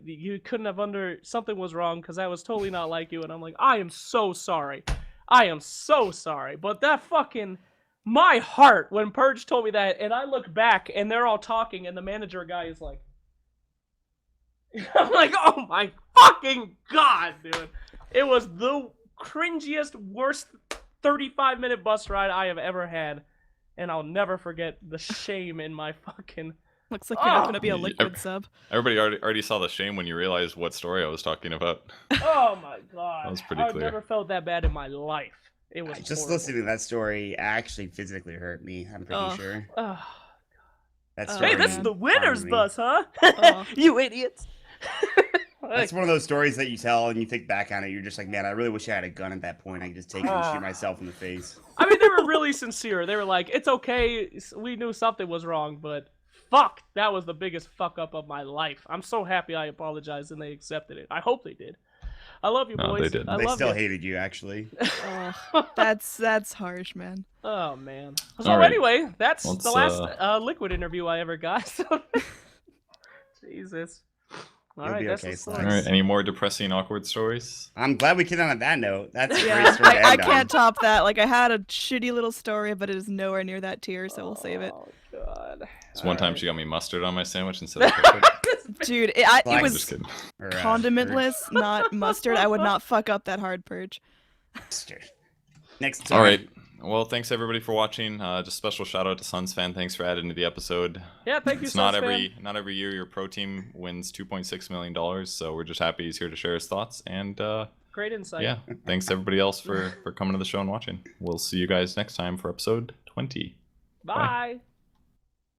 You couldn't have something was wrong because that was totally not like you." And I'm like, "I am so sorry. I am so sorry." But that fucking, my heart when Purge told me that, and I look back and they're all talking, and the manager guy is like, I'm like, oh my fucking god, dude. It was the cringiest, worst 35-minute bus ride I have ever had. And I'll never forget the shame in my fucking... Looks like you're not gonna be a liquid sub. Everybody already saw the shame when you realized what story I was talking about. Oh my god. That was pretty I've clear. never felt that bad in my life. It was Just horrible. listening to that story actually physically hurt me. I'm pretty sure. Oh. That Oh, story Hey, this is man. the winner's harmed me. bus, huh? Oh. You idiots. That's one of those stories that you tell and you think back on it. You're just like, man, I really wish I had a gun at that point. I could just take it and shoot myself in the face. I mean, they were really sincere. They were like, "It's okay. We knew something was wrong, but fuck, that was the biggest fuck up of my life. I'm so happy I apologized and they accepted it. I hope they did. I love you, No, boys. they didn't. I They love still you." hated you, actually. Oh, that's harsh, man. Oh man. So All right. anyway, that's Let's, the last Liquid interview I ever got. Jesus. All You'll right, be that's okay, the Slacks. story. All right. Any more depressing, awkward stories? I'm glad we ended on that note. That's a Yeah, great story to I end on. can't top that. Like, I had a shitty little story, but it is nowhere near that tier, so we'll save it. Oh god. This one time she got me mustard on my sandwich instead of ketchup. Dude, it Like- I'm was just kidding. Or, condimentless, not mustard. I would not fuck up that hard Purge. mustard. Next time. All right. Well, thanks everybody for watching. Just special shout out to SUNSfan. Thanks for adding to the episode. Yeah, thank you, It's not SUNSfan. every year your pro team wins $2.6 million. So we're just happy he's here to share his thoughts. And Great insight. yeah, thanks everybody else for coming to the show and watching. We'll see you guys next time for episode 20. Bye.